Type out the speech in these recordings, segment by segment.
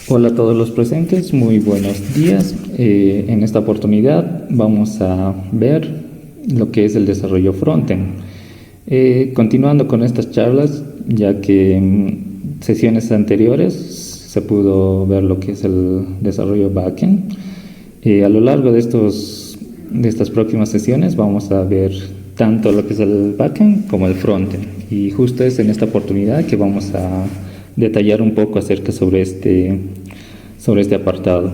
Hola a todos los presentes, muy buenos días. En esta oportunidad vamos a ver lo que es el desarrollo frontend. Continuando con estas charlas, ya que en sesiones anteriores se pudo ver lo que es el desarrollo backend. A lo largo de estas próximas sesiones vamos a ver tanto lo que es el backend como el frontend. Y justo es en esta oportunidad que vamos a detallar un poco acerca sobre este apartado.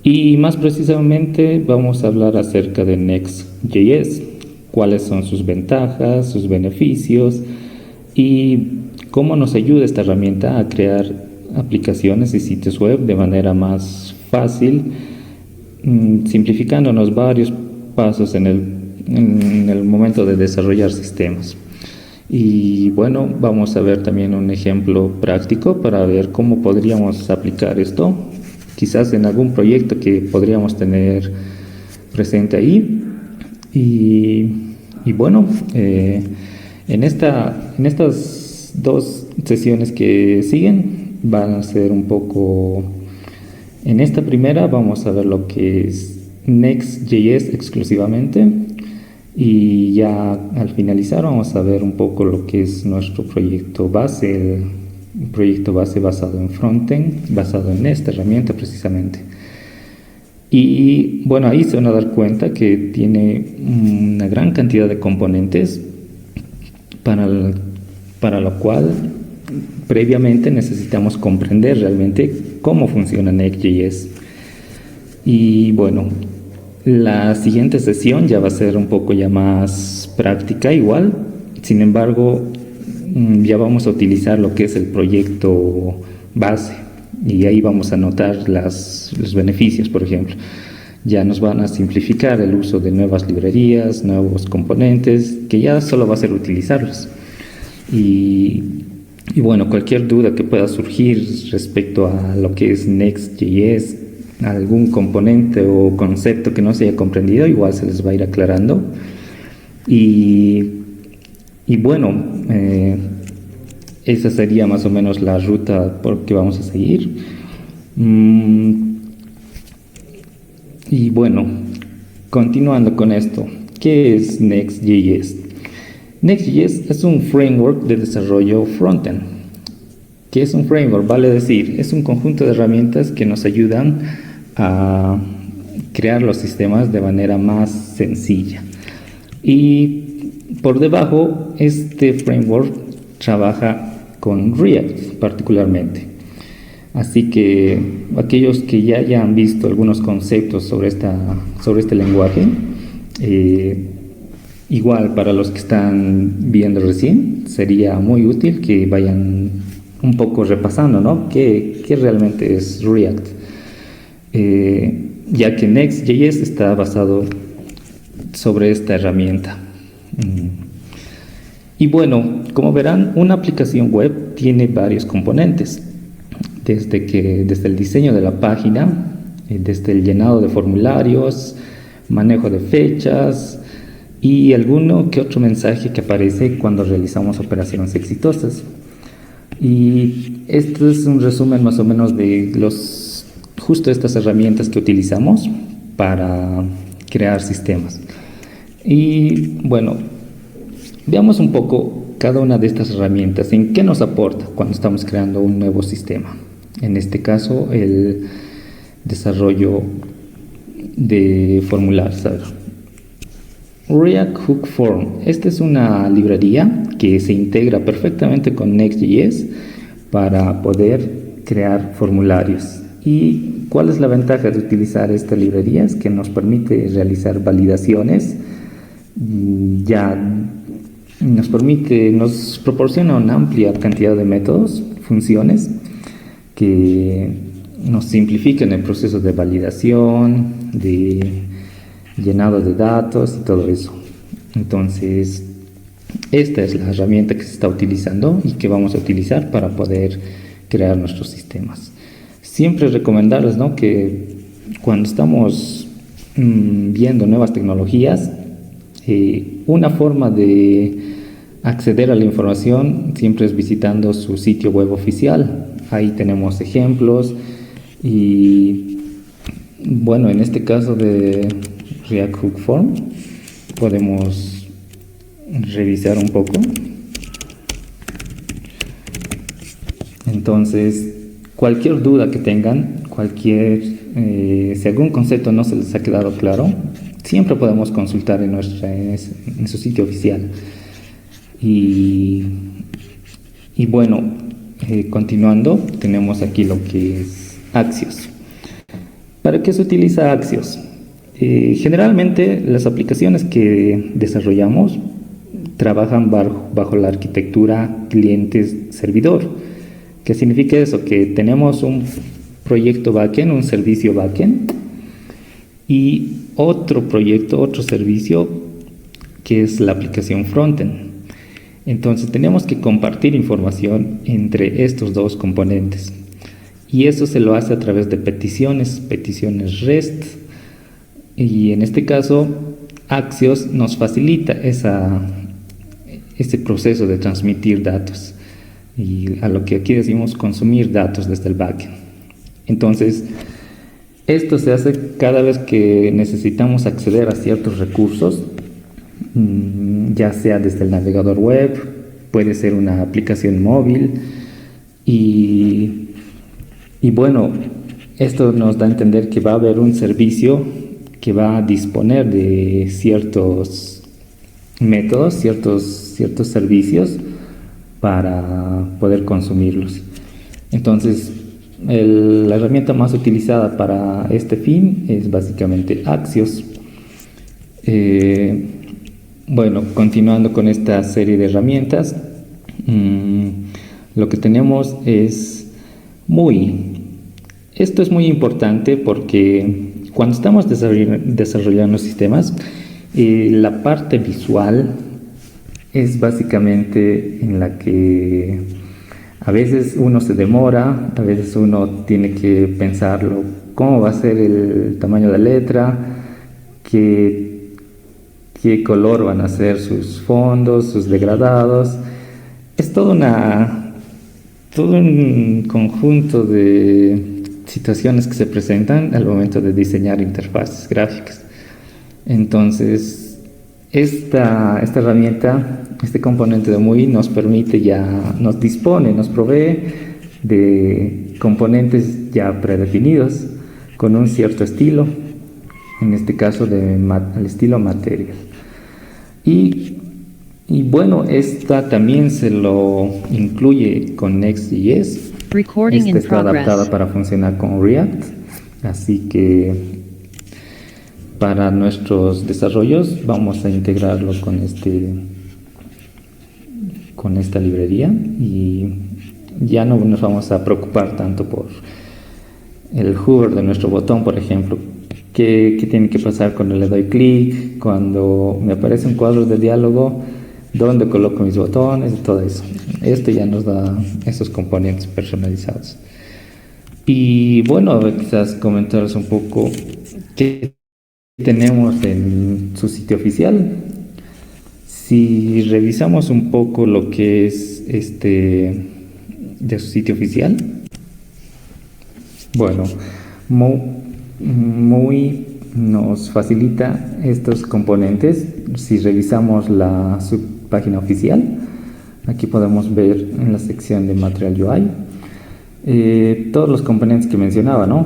Y más precisamente vamos a hablar acerca de Next.js, cuáles son sus ventajas, sus beneficios y cómo nos ayuda esta herramienta a crear aplicaciones y sitios web de manera más fácil, simplificándonos varios pasos en el momento de desarrollar sistemas. Y bueno, vamos a ver también un ejemplo práctico para ver cómo podríamos aplicar esto, quizás en algún proyecto que podríamos tener presente ahí. Y bueno, en estas dos sesiones que siguen van a ser un poco... En esta primera vamos a ver lo que es Next.js exclusivamente. Y ya al finalizar vamos a ver un poco lo que es nuestro proyecto base, el proyecto base basado en frontend, basado en esta herramienta precisamente. Y bueno, ahí se van a dar cuenta que tiene una gran cantidad de componentes para lo cual previamente necesitamos comprender realmente cómo funciona Next.js. Y bueno, la siguiente sesión ya va a ser un poco ya más práctica igual, sin embargo ya vamos a utilizar lo que es el proyecto base y ahí vamos a notar los beneficios. Por ejemplo, ya nos van a simplificar el uso de nuevas librerías, nuevos componentes, que ya solo va a ser utilizarlos. Y bueno, cualquier duda que pueda surgir respecto a lo que es Next.js, algún componente o concepto que no se haya comprendido, igual se les va a ir aclarando. Y bueno, esa sería más o menos la ruta por que vamos a seguir. Y bueno, continuando con esto, ¿qué es Next.js? Next.js es un framework de desarrollo frontend. ¿Qué es un framework? Vale decir, es un conjunto de herramientas que nos ayudan a crear los sistemas de manera más sencilla. Y por debajo, este framework trabaja con React particularmente. Así que aquellos que ya hayan visto algunos conceptos sobre este lenguaje, igual para los que están viendo recién, sería muy útil que vayan un poco repasando, ¿no? ¿Qué realmente es React? Ya que Next.js está basado sobre esta herramienta. Y bueno, como verán, una aplicación web tiene varios componentes, desde el diseño de la página, desde el llenado de formularios, manejo de fechas y alguno que otro mensaje que aparece cuando realizamos operaciones exitosas. Y este es un resumen más o menos de justo estas herramientas que utilizamos para crear sistemas. Y bueno, veamos un poco cada una de estas herramientas, en qué nos aporta cuando estamos creando un nuevo sistema. En este caso, el desarrollo de formularios. React Hook Form. Esta es una librería que se integra perfectamente con Next.js para poder crear formularios. ¿Y cuál es la ventaja de utilizar esta librería? Es que nos permite realizar validaciones, nos proporciona una amplia cantidad de métodos, funciones que nos simplifican el proceso de validación, de llenado de datos y todo eso. Entonces, esta es la herramienta que se está utilizando y que vamos a utilizar para poder crear nuestros sistemas. Siempre recomendarles, ¿no?, que cuando estamos viendo nuevas tecnologías, una forma de acceder a la información siempre es visitando su sitio web oficial. Ahí tenemos ejemplos Y bueno, en este caso de React Hook Form podemos revisar un poco. Entonces, cualquier duda que tengan, si algún concepto no se les ha quedado claro, siempre podemos consultar en su sitio oficial. Y bueno, continuando, tenemos aquí lo que es Axios. ¿Para qué se utiliza Axios? Generalmente las aplicaciones que desarrollamos trabajan bajo la arquitectura cliente-servidor. ¿Qué significa eso? Que tenemos un proyecto backend, un servicio backend, y otro proyecto, otro servicio que es la aplicación frontend. Entonces tenemos que compartir información entre estos dos componentes, y eso se lo hace a través de peticiones REST, y en este caso Axios nos facilita ese proceso de transmitir datos, y a lo que aquí decimos consumir datos desde el backend. Entonces, esto se hace cada vez que necesitamos acceder a ciertos recursos, ya sea desde el navegador web, puede ser una aplicación móvil, y bueno, esto nos da a entender que va a haber un servicio que va a disponer de ciertos métodos, ciertos servicios para poder consumirlos. Entonces, la herramienta más utilizada para este fin es básicamente Axios. Bueno, continuando con esta serie de herramientas, lo que tenemos es esto es muy importante porque cuando estamos desarrollando sistemas, la parte visual es básicamente en la que a veces uno se demora, a veces uno tiene que pensarlo, cómo va a ser el tamaño de la letra, qué color van a ser sus fondos, sus degradados. Es todo un conjunto de situaciones que se presentan al momento de diseñar interfaces gráficas. Entonces, esta herramienta, este componente de MUI nos provee de componentes ya predefinidos con un cierto estilo, en este caso el estilo Material. Y bueno, esta también se lo incluye con Next.js. Esta está adaptada para funcionar con React, así que para nuestros desarrollos vamos a integrarlo con esta librería, y ya no nos vamos a preocupar tanto por el hover de nuestro botón, por ejemplo. ¿Qué tiene que pasar cuando le doy clic? Cuando me aparece un cuadro de diálogo, ¿dónde coloco mis botones? Y todo eso. Esto ya nos da esos componentes personalizados. Y bueno, quizás comentaros un poco qué tenemos en su sitio oficial. Si revisamos un poco lo que es de su sitio oficial, bueno, MUI nos facilita estos componentes. Si revisamos su página oficial, aquí podemos ver en la sección de Material UI todos los componentes que mencionaba, ¿no?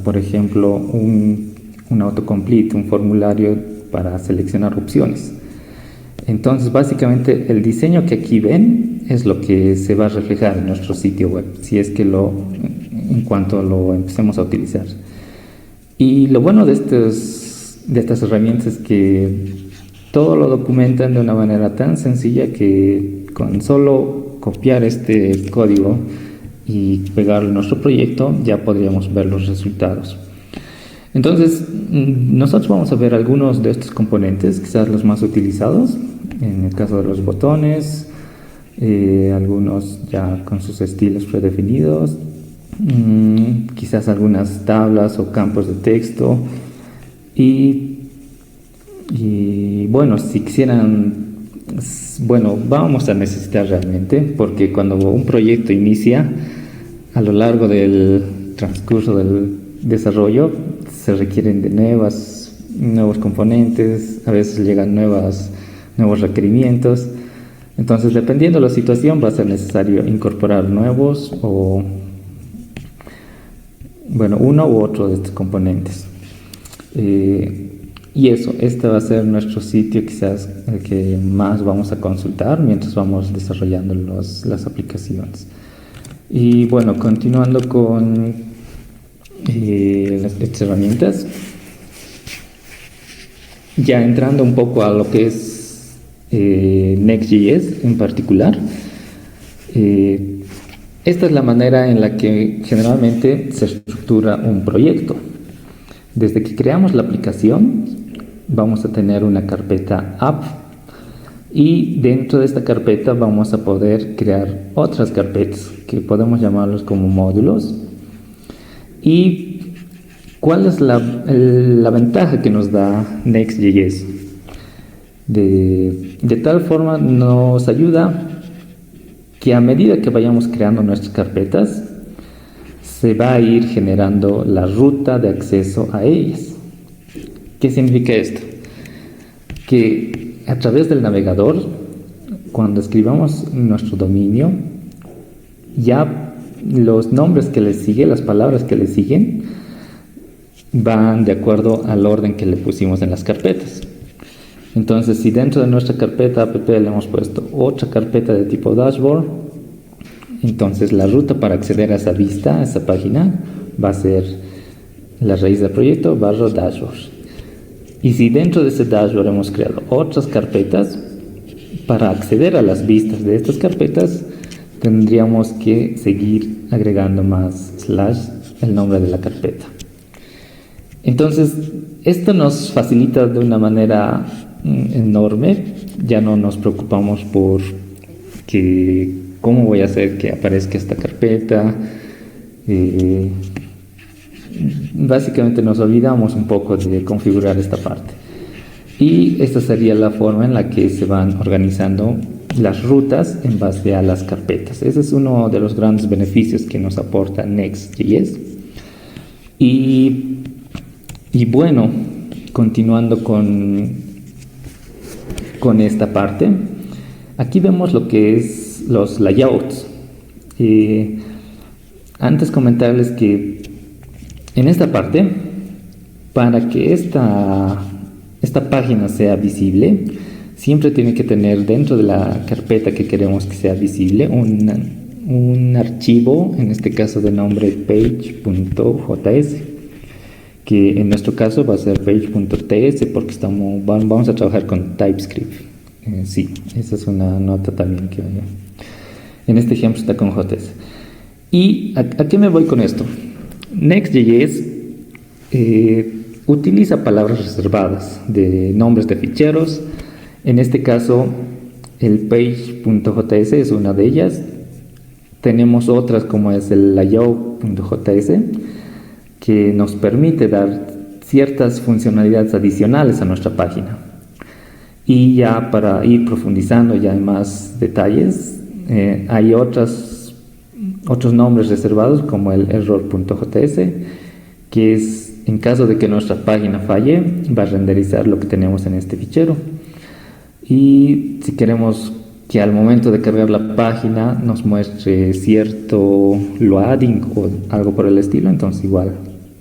Por ejemplo, un autocomplete, un formulario para seleccionar opciones. Entonces, básicamente, el diseño que aquí ven es lo que se va a reflejar en nuestro sitio web, si es que en cuanto lo empecemos a utilizar. Y lo bueno de estas herramientas es que todo lo documentan de una manera tan sencilla que con solo copiar este código y pegarlo en nuestro proyecto ya podríamos ver los resultados. Entonces, nosotros vamos a ver algunos de estos componentes, quizás los más utilizados, en el caso de los botones, algunos ya con sus estilos predefinidos, quizás algunas tablas o campos de texto, y bueno, si quisieran, bueno, vamos a necesitar realmente, porque cuando un proyecto inicia, a lo largo del transcurso del desarrollo se requieren de nuevos componentes, a veces llegan nuevos requerimientos. Entonces, dependiendo de la situación, va a ser necesario incorporar nuevos o, bueno, uno u otro de estos componentes. Y este va a ser nuestro sitio quizás el que más vamos a consultar mientras vamos desarrollando las aplicaciones. Y bueno, continuando con estas herramientas, ya entrando un poco a lo que es Next.js en particular, esta es la manera en la que generalmente se estructura un proyecto. Desde que creamos la aplicación, vamos a tener una carpeta app y dentro de esta carpeta vamos a poder crear otras carpetas que podemos llamarlos como módulos. ¿Y cuál es la ventaja que nos da Next.js? De tal forma nos ayuda que a medida que vayamos creando nuestras carpetas, se va a ir generando la ruta de acceso a ellas. ¿Qué significa esto? Que a través del navegador, cuando escribamos nuestro dominio, ya los nombres que le siguen, las palabras que le siguen, van de acuerdo al orden que le pusimos en las carpetas. Entonces, si dentro de nuestra carpeta app le hemos puesto otra carpeta de tipo dashboard, entonces la ruta para acceder a esa vista, a esa página, va a ser la raíz del proyecto /dashboard. Y si dentro de ese dashboard hemos creado otras carpetas, para acceder a las vistas de estas carpetas, tendríamos que seguir agregando más / el nombre de la carpeta. Entonces, esto nos facilita de una manera enorme. Ya no nos preocupamos por cómo voy a hacer que aparezca esta carpeta. Básicamente nos olvidamos un poco de configurar esta parte. Y esta sería la forma en la que se van organizando las rutas en base a las carpetas. Ese es uno de los grandes beneficios que nos aporta Next.js. Y bueno, continuando con esta parte, aquí vemos lo que es los layouts. Antes comentarles que en esta parte, para que esta página sea visible, siempre tiene que tener dentro de la carpeta que queremos que sea visible un archivo, en este caso de nombre page.js, que en nuestro caso va a ser page.ts porque vamos a trabajar con TypeScript. Sí, esa es una nota también que en este ejemplo está con JS. ¿Y a qué me voy con esto? Next.js utiliza palabras reservadas de nombres de ficheros. En este caso, el page.js es una de ellas. Tenemos otras como es el layout.js, que nos permite dar ciertas funcionalidades adicionales a nuestra página. Y ya para ir profundizando ya en más detalles, hay otros nombres reservados como el error.js, que es en caso de que nuestra página falle, va a renderizar lo que tenemos en este fichero. Y si queremos que al momento de cargar la página nos muestre cierto loading o algo por el estilo, entonces igual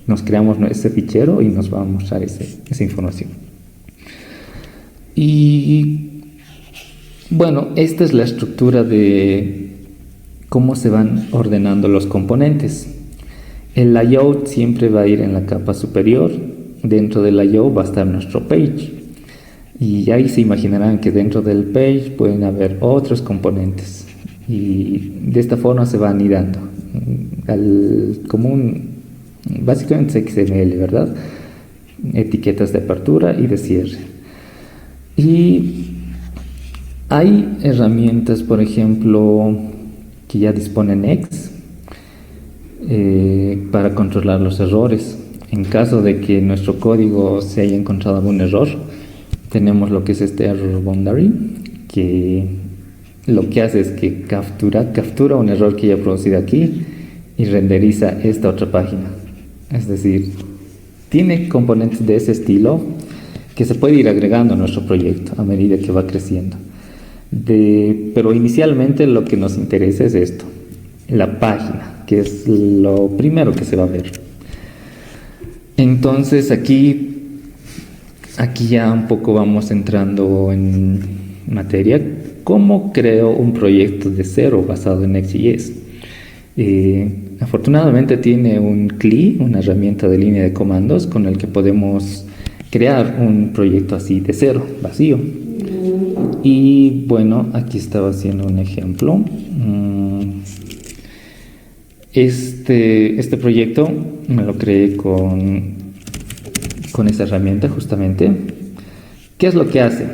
nos creamos ese fichero y nos va a mostrar esa información. Y bueno, esta es la estructura de cómo se van ordenando los componentes. El layout siempre va a ir en la capa superior. Dentro del layout va a estar nuestro page. Y ahí se imaginarán que dentro del page pueden haber otros componentes. Y de esta forma se van anidando. Básicamente es XML, ¿verdad? Etiquetas de apertura y de cierre. Y hay herramientas, por ejemplo, que ya dispone Next para controlar los errores. En caso de que nuestro código se haya encontrado algún error, tenemos lo que es este error boundary, que lo que hace es que captura un error que haya producido aquí y renderiza esta otra página. Es decir, tiene componentes de ese estilo que se puede ir agregando a nuestro proyecto a medida que va creciendo. Pero inicialmente lo que nos interesa es esto, la página, que es lo primero que se va a ver. Entonces aquí ya un poco vamos entrando en materia. ¿Cómo creo un proyecto de cero basado en Next.js? Afortunadamente tiene un CLI, una herramienta de línea de comandos con el que podemos crear un proyecto así de cero, vacío. Y bueno, aquí estaba haciendo un ejemplo. Este proyecto me lo creé con esa herramienta justamente. ¿Qué es lo que hace?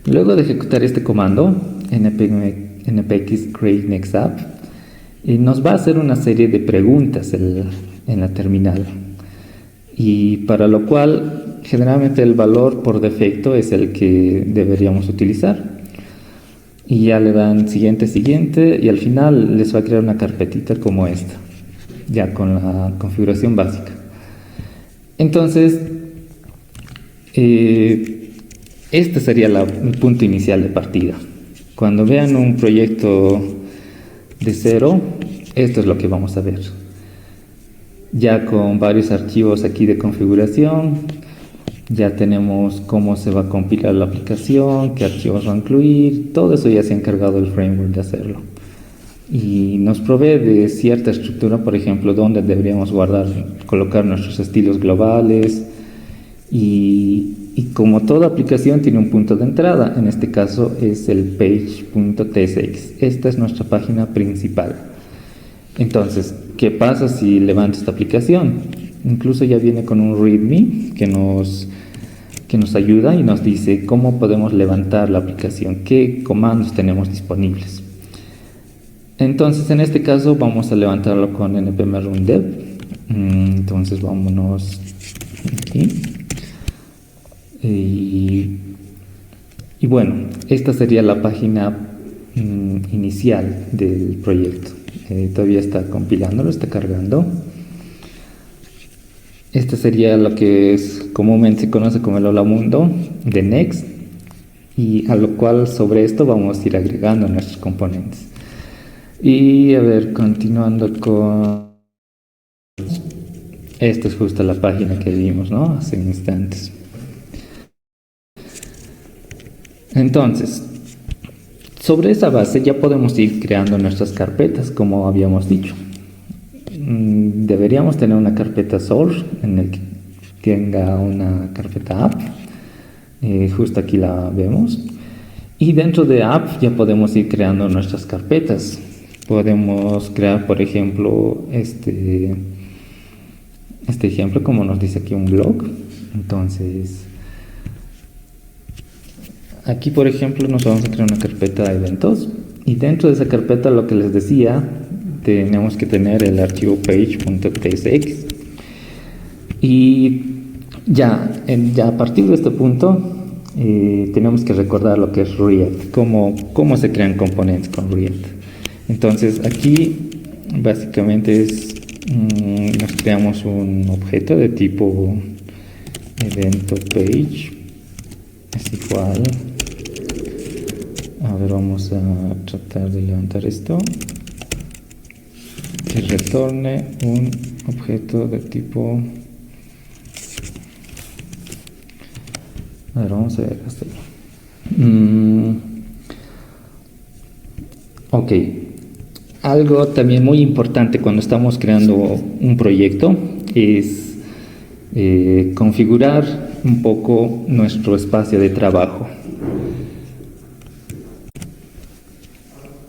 Luego de ejecutar este comando, npx create next app, nos va a hacer una serie de preguntas en la terminal, y para lo cual generalmente el valor por defecto es el que deberíamos utilizar, y ya le dan siguiente y al final les va a crear una carpetita como esta, ya con la configuración básica. Entonces este sería el punto inicial de partida. Cuando vean un proyecto de cero, esto es lo que vamos a ver. Ya con varios archivos aquí de configuración, ya tenemos cómo se va a compilar la aplicación, qué archivos va a incluir, todo eso ya se ha encargado el framework de hacerlo. Y nos provee de cierta estructura, por ejemplo, donde deberíamos colocar nuestros estilos globales, y como toda aplicación tiene un punto de entrada, en este caso es el page.tsx. Esta es nuestra página principal. Entonces, ¿qué pasa si levanto esta aplicación? Incluso ya viene con un readme que nos ayuda y nos dice cómo podemos levantar la aplicación, qué comandos tenemos disponibles. Entonces, en este caso vamos a levantarlo con npm run dev. Entonces, vámonos aquí. Y bueno, esta sería la página inicial del proyecto. Todavía está compilándolo, está cargando. Este sería lo que comúnmente se conoce como el hola mundo de Next, y a lo cual sobre esto vamos a ir agregando nuestros componentes. Y a ver, continuando con... Esta es justo la página que vimos, ¿no? Hace instantes. Entonces, sobre esa base ya podemos ir creando nuestras carpetas, como habíamos dicho. Deberíamos tener una carpeta source en el que tenga una carpeta app. Justo aquí la vemos. Y dentro de app ya podemos ir creando nuestras carpetas. Podemos crear, por ejemplo, este ejemplo, como nos dice aquí, un blog. Entonces, aquí, por ejemplo, nos vamos a crear una carpeta de eventos, y dentro de esa carpeta, lo que les decía, tenemos que tener el archivo page.tsx. Y ya a partir de este punto tenemos que recordar lo que es React, cómo se crean componentes con React. Entonces aquí básicamente nos creamos un objeto de tipo evento page, es igual. A ver, vamos a tratar de levantar esto, que retorne un objeto de tipo... A ver, vamos a ver hasta ahí. Ok. Algo también muy importante cuando estamos creando un proyecto es configurar un poco nuestro espacio de trabajo.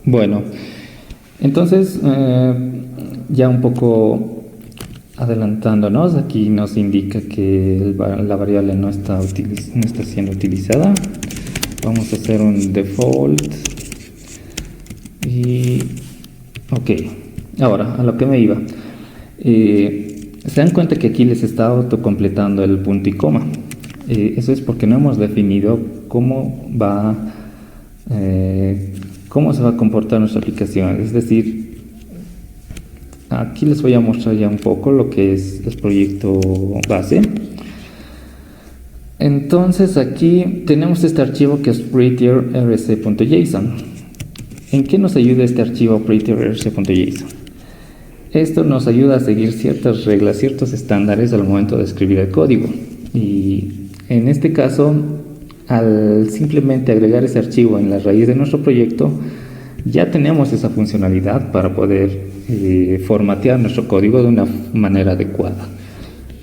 Bueno, entonces ya un poco adelantándonos, aquí nos indica que la variable no está siendo utilizada. Vamos a hacer un default y ok. Ahora, a lo que me iba, se dan cuenta que aquí les está autocompletando el punto y coma. Eso es porque no hemos definido cómo cómo se va a comportar nuestra aplicación. Es decir, aquí les voy a mostrar ya un poco lo que es el proyecto base. Entonces aquí tenemos este archivo que es prettier.rc.json. ¿En qué nos ayuda este archivo prettier.rc.json? Esto nos ayuda a seguir ciertas reglas, ciertos estándares al momento de escribir el código. Y en este caso, al simplemente agregar ese archivo en la raíz de nuestro proyecto, ya tenemos esa funcionalidad para poder formatear nuestro código de una manera adecuada.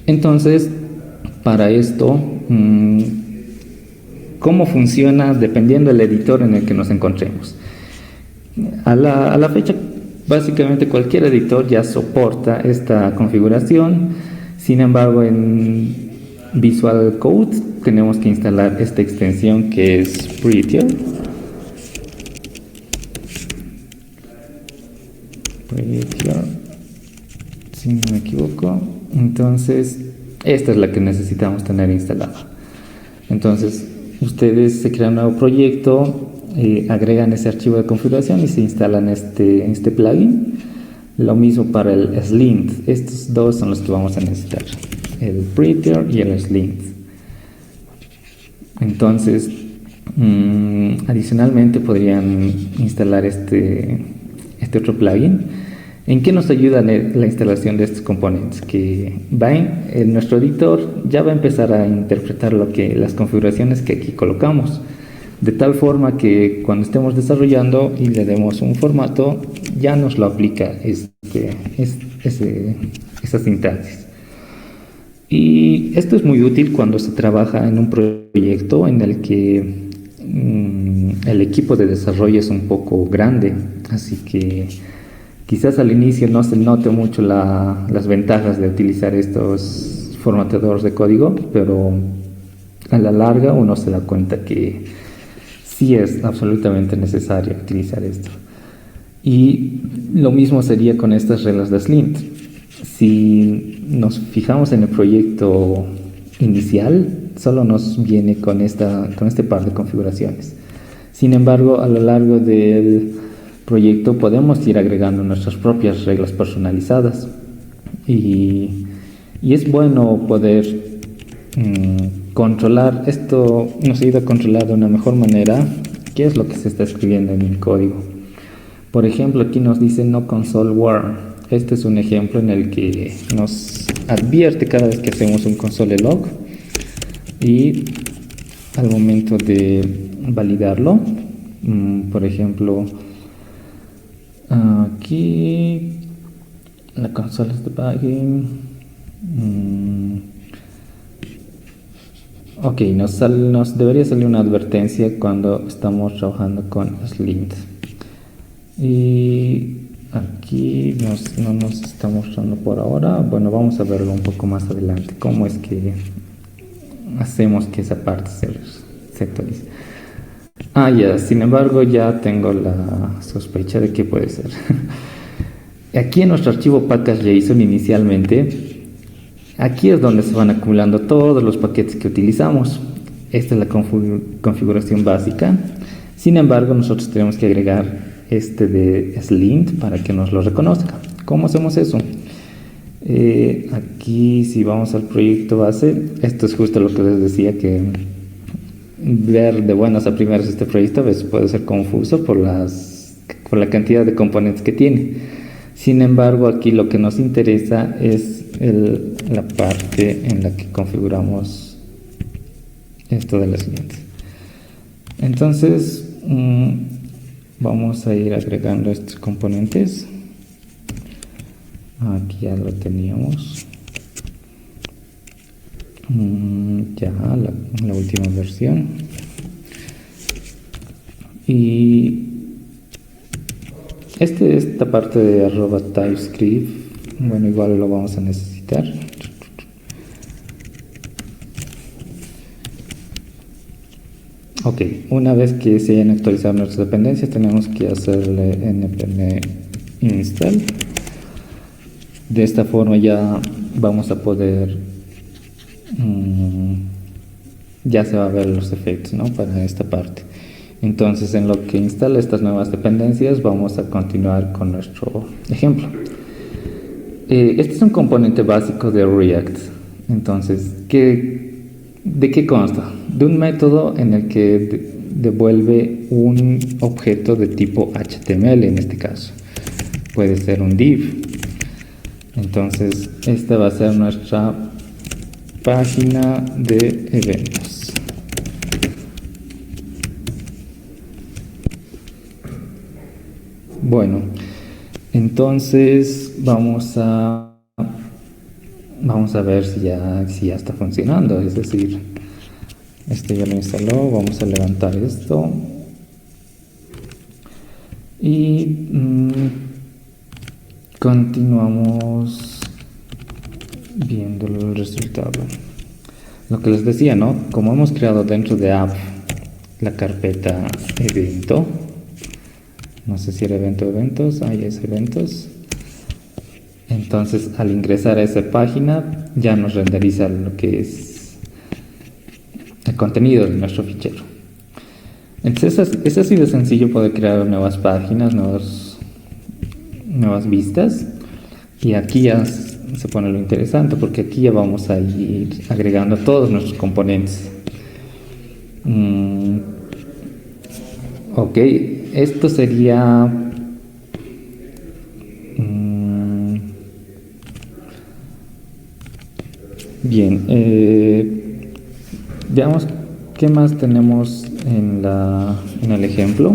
Entonces, para esto, ¿cómo funciona? Dependiendo del editor en el que nos encontremos. A la fecha, básicamente cualquier editor ya soporta esta configuración. Sin embargo, en Visual Code tenemos que instalar esta extensión que es Prettier. Si no me equivoco. Entonces, esta es la que necesitamos tener instalada. Entonces, ustedes se crean un nuevo proyecto, agregan ese archivo de configuración y se instalan este plugin. Lo mismo para el Slint. Estos dos son los que vamos a necesitar, el Prettier y el Slint. Entonces, adicionalmente podrían instalar este otro plugin. ¿En qué nos ayuda la instalación de estos componentes? Que nuestro editor ya va a empezar a interpretar las configuraciones que aquí colocamos, de tal forma que cuando estemos desarrollando y le demos un formato, ya nos lo aplica esa sintaxis. Y esto es muy útil cuando se trabaja en un proyecto en el que el equipo de desarrollo es un poco grande, así que quizás al inicio no se note mucho las ventajas de utilizar estos formateadores de código, pero a la larga uno se da cuenta que sí es absolutamente necesario utilizar esto. Y lo mismo sería con estas reglas de Slint. Si nos fijamos en el proyecto inicial, solo nos viene con este par de configuraciones. Sin embargo, a lo largo del proyecto podemos ir agregando nuestras propias reglas personalizadas y es bueno poder controlar esto. Nos ayuda a controlar de una mejor manera qué es lo que se está escribiendo en el código. Por ejemplo, aquí nos dice no console warn. Este es un ejemplo en el que nos advierte cada vez que hacemos un console log, y al momento de validarlo, por ejemplo, aquí la consola es debugging. Ok, nos debería salir una advertencia cuando estamos trabajando con Slint. Y aquí no nos está mostrando por ahora. Bueno, vamos a verlo un poco más adelante, cómo es que hacemos que esa parte se actualice. Ya, sin embargo, ya tengo la sospecha de que puede ser. Aquí en nuestro archivo package.json inicialmente, aquí es donde se van acumulando todos los paquetes que utilizamos. Esta es la configuración básica. Sin embargo, nosotros tenemos que agregar este de Slint para que nos lo reconozca. ¿Cómo hacemos eso? Aquí, si vamos al proyecto base, esto es justo lo que les decía, que ver de buenas a primeras este proyecto a veces puede ser confuso por la cantidad de componentes que tiene. Sin embargo, aquí lo que nos interesa es la parte en la que configuramos esto de las líneas. Entonces, vamos a ir agregando estos componentes. Aquí ya lo teníamos. Ya la última versión. Y esta parte de @TypeScript, bueno, igual lo vamos a necesitar. Ok, una vez que se hayan actualizado nuestras dependencias, tenemos que hacerle npm install. De esta forma ya vamos a poder, ya se va a ver los efectos, ¿no?, para esta parte. Entonces, en lo que instala estas nuevas dependencias, vamos a continuar con nuestro ejemplo. Este es un componente básico de React. Entonces, ¿de qué consta? De un método en el que devuelve un objeto de tipo HTML en este caso. Puede ser un div. Entonces, esta va a ser nuestra página de eventos. Bueno, entonces vamos a ver si ya está funcionando. Es decir, este ya lo instaló. Vamos a levantar esto y continuamos viendo el resultado. Lo que les decía, ¿no? Como hemos creado dentro de app la carpeta evento, no sé si era evento eventos, ahí es eventos. Entonces, al ingresar a esa página, ya nos renderiza lo que es el contenido de nuestro fichero. Entonces, es así de sencillo poder crear nuevas páginas, nuevas vistas. Y aquí ya se pone lo interesante, porque aquí ya vamos a ir agregando todos nuestros componentes. Ok, esto sería bien. Veamos qué más tenemos en el ejemplo.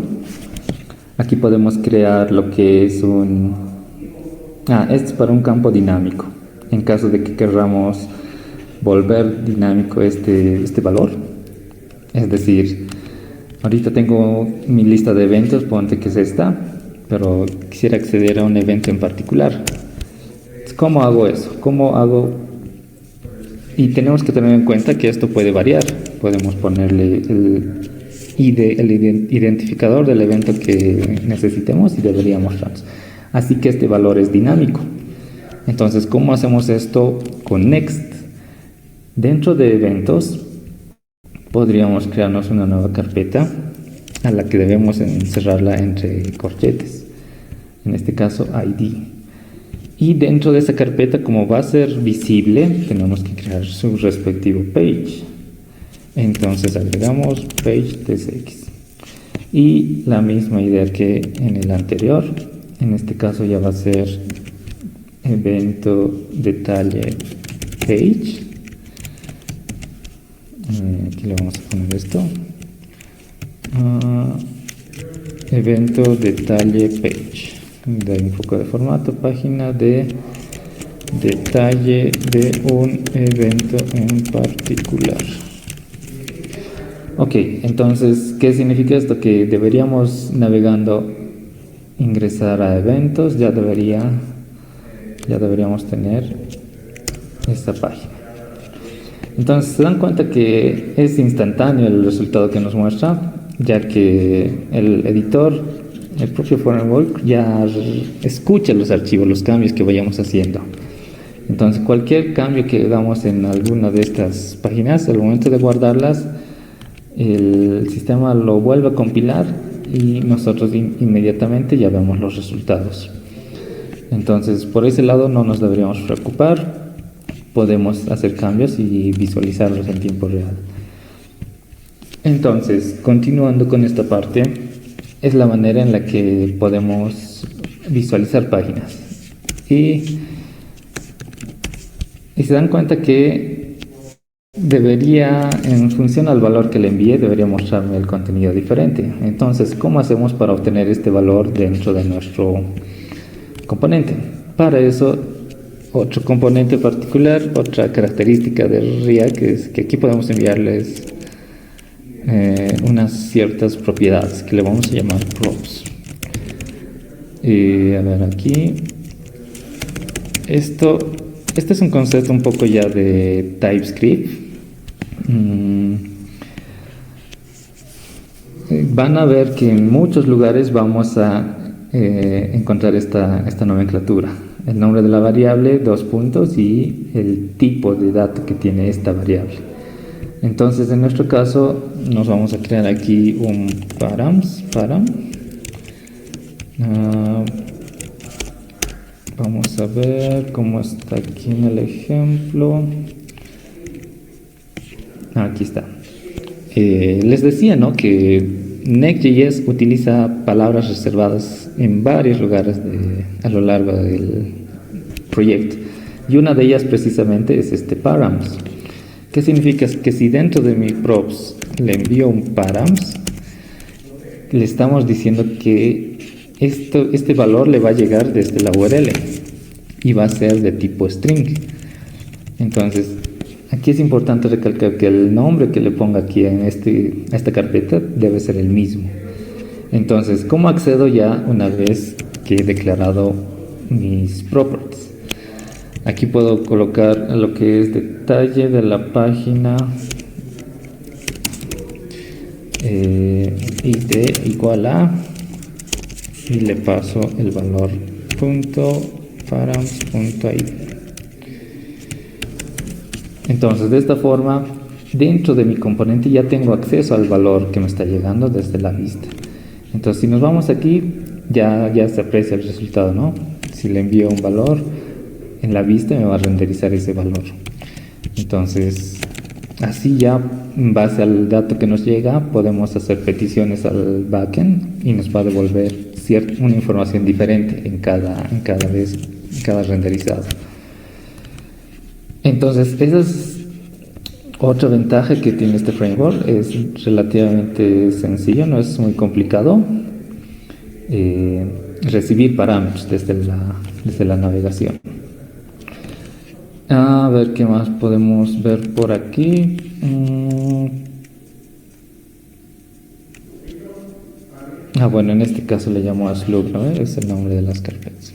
Aquí podemos crear lo que es este es para un campo dinámico. En caso de que queramos volver dinámico este valor. Es decir, ahorita tengo mi lista de eventos, ponte que es esta, pero quisiera acceder a un evento en particular. ¿Cómo hago eso? Y tenemos que tener en cuenta que esto puede variar. Podemos ponerle el identificador del evento que necesitemos y debería mostrarnos. Así que este valor es dinámico. Entonces, ¿cómo hacemos esto con Next? Dentro de eventos, podríamos crearnos una nueva carpeta a la que debemos encerrarla entre corchetes. En este caso, ID. Y dentro de esa carpeta, como va a ser visible, tenemos que crear su respectivo page. Entonces agregamos page tsx. Y la misma idea que en el anterior, en este caso ya va a ser evento detalle page. Aquí le vamos a poner esto. Evento detalle page. Dar un poco de formato, página de detalle de un evento en particular. Ok, entonces, ¿qué significa esto? Que deberíamos, navegando, ingresar a eventos, ya deberíamos tener esta página. Entonces, se dan cuenta que es instantáneo el resultado que nos muestra, ya que el editor, el propio framework, ya escucha los archivos, los cambios que vayamos haciendo. Entonces, cualquier cambio que hagamos en alguna de estas páginas, al momento de guardarlas, el sistema lo vuelve a compilar y nosotros inmediatamente ya vemos los resultados. Entonces, por ese lado no nos deberíamos preocupar. Podemos hacer cambios y visualizarlos en tiempo real. Entonces, continuando con esta parte, es la manera en la que podemos visualizar páginas. Y se dan cuenta que debería, en función al valor que le envíe, debería mostrarme el contenido diferente. Entonces, ¿cómo hacemos para obtener este valor dentro de nuestro componente? Para eso, otro componente particular, otra característica de React, es que aquí podemos enviarles unas ciertas propiedades que le vamos a llamar props. A ver, aquí este es un concepto un poco ya de TypeScript. Van a ver que en muchos lugares vamos a encontrar esta nomenclatura: el nombre de la variable, 2 puntos, y el tipo de dato que tiene esta variable. Entonces, en nuestro caso, nos vamos a crear aquí un param. Vamos a ver cómo está aquí en el ejemplo. Aquí está. Les decía, ¿no?, que Next.js utiliza palabras reservadas en varios lugares a lo largo del proyecto. Y una de ellas precisamente es este params. ¿Qué significa? Que si dentro de mi props le envío un params, le estamos diciendo que este valor le va a llegar desde la URL y va a ser de tipo string. Entonces, aquí es importante recalcar que el nombre que le ponga aquí a esta carpeta debe ser el mismo. Entonces, ¿cómo accedo ya una vez que he declarado mis properties? Aquí puedo colocar lo que es detalle de la página, id igual a, y le paso el valor .params.id. Entonces, de esta forma, dentro de mi componente ya tengo acceso al valor que me está llegando desde la vista. Entonces, si nos vamos aquí, ya se aprecia el resultado, ¿no? Si le envío un valor, en la vista me va a renderizar ese valor. Entonces, así ya, en base al dato que nos llega, podemos hacer peticiones al backend y nos va a devolver una información diferente en cada renderizado. Entonces, esa es otra ventaja que tiene este framework. Es relativamente sencillo, no es muy complicado recibir parámetros desde la navegación. A ver qué más podemos ver por aquí. Bueno, en este caso le llamo a slug, ¿no? Es el nombre de las carpetas.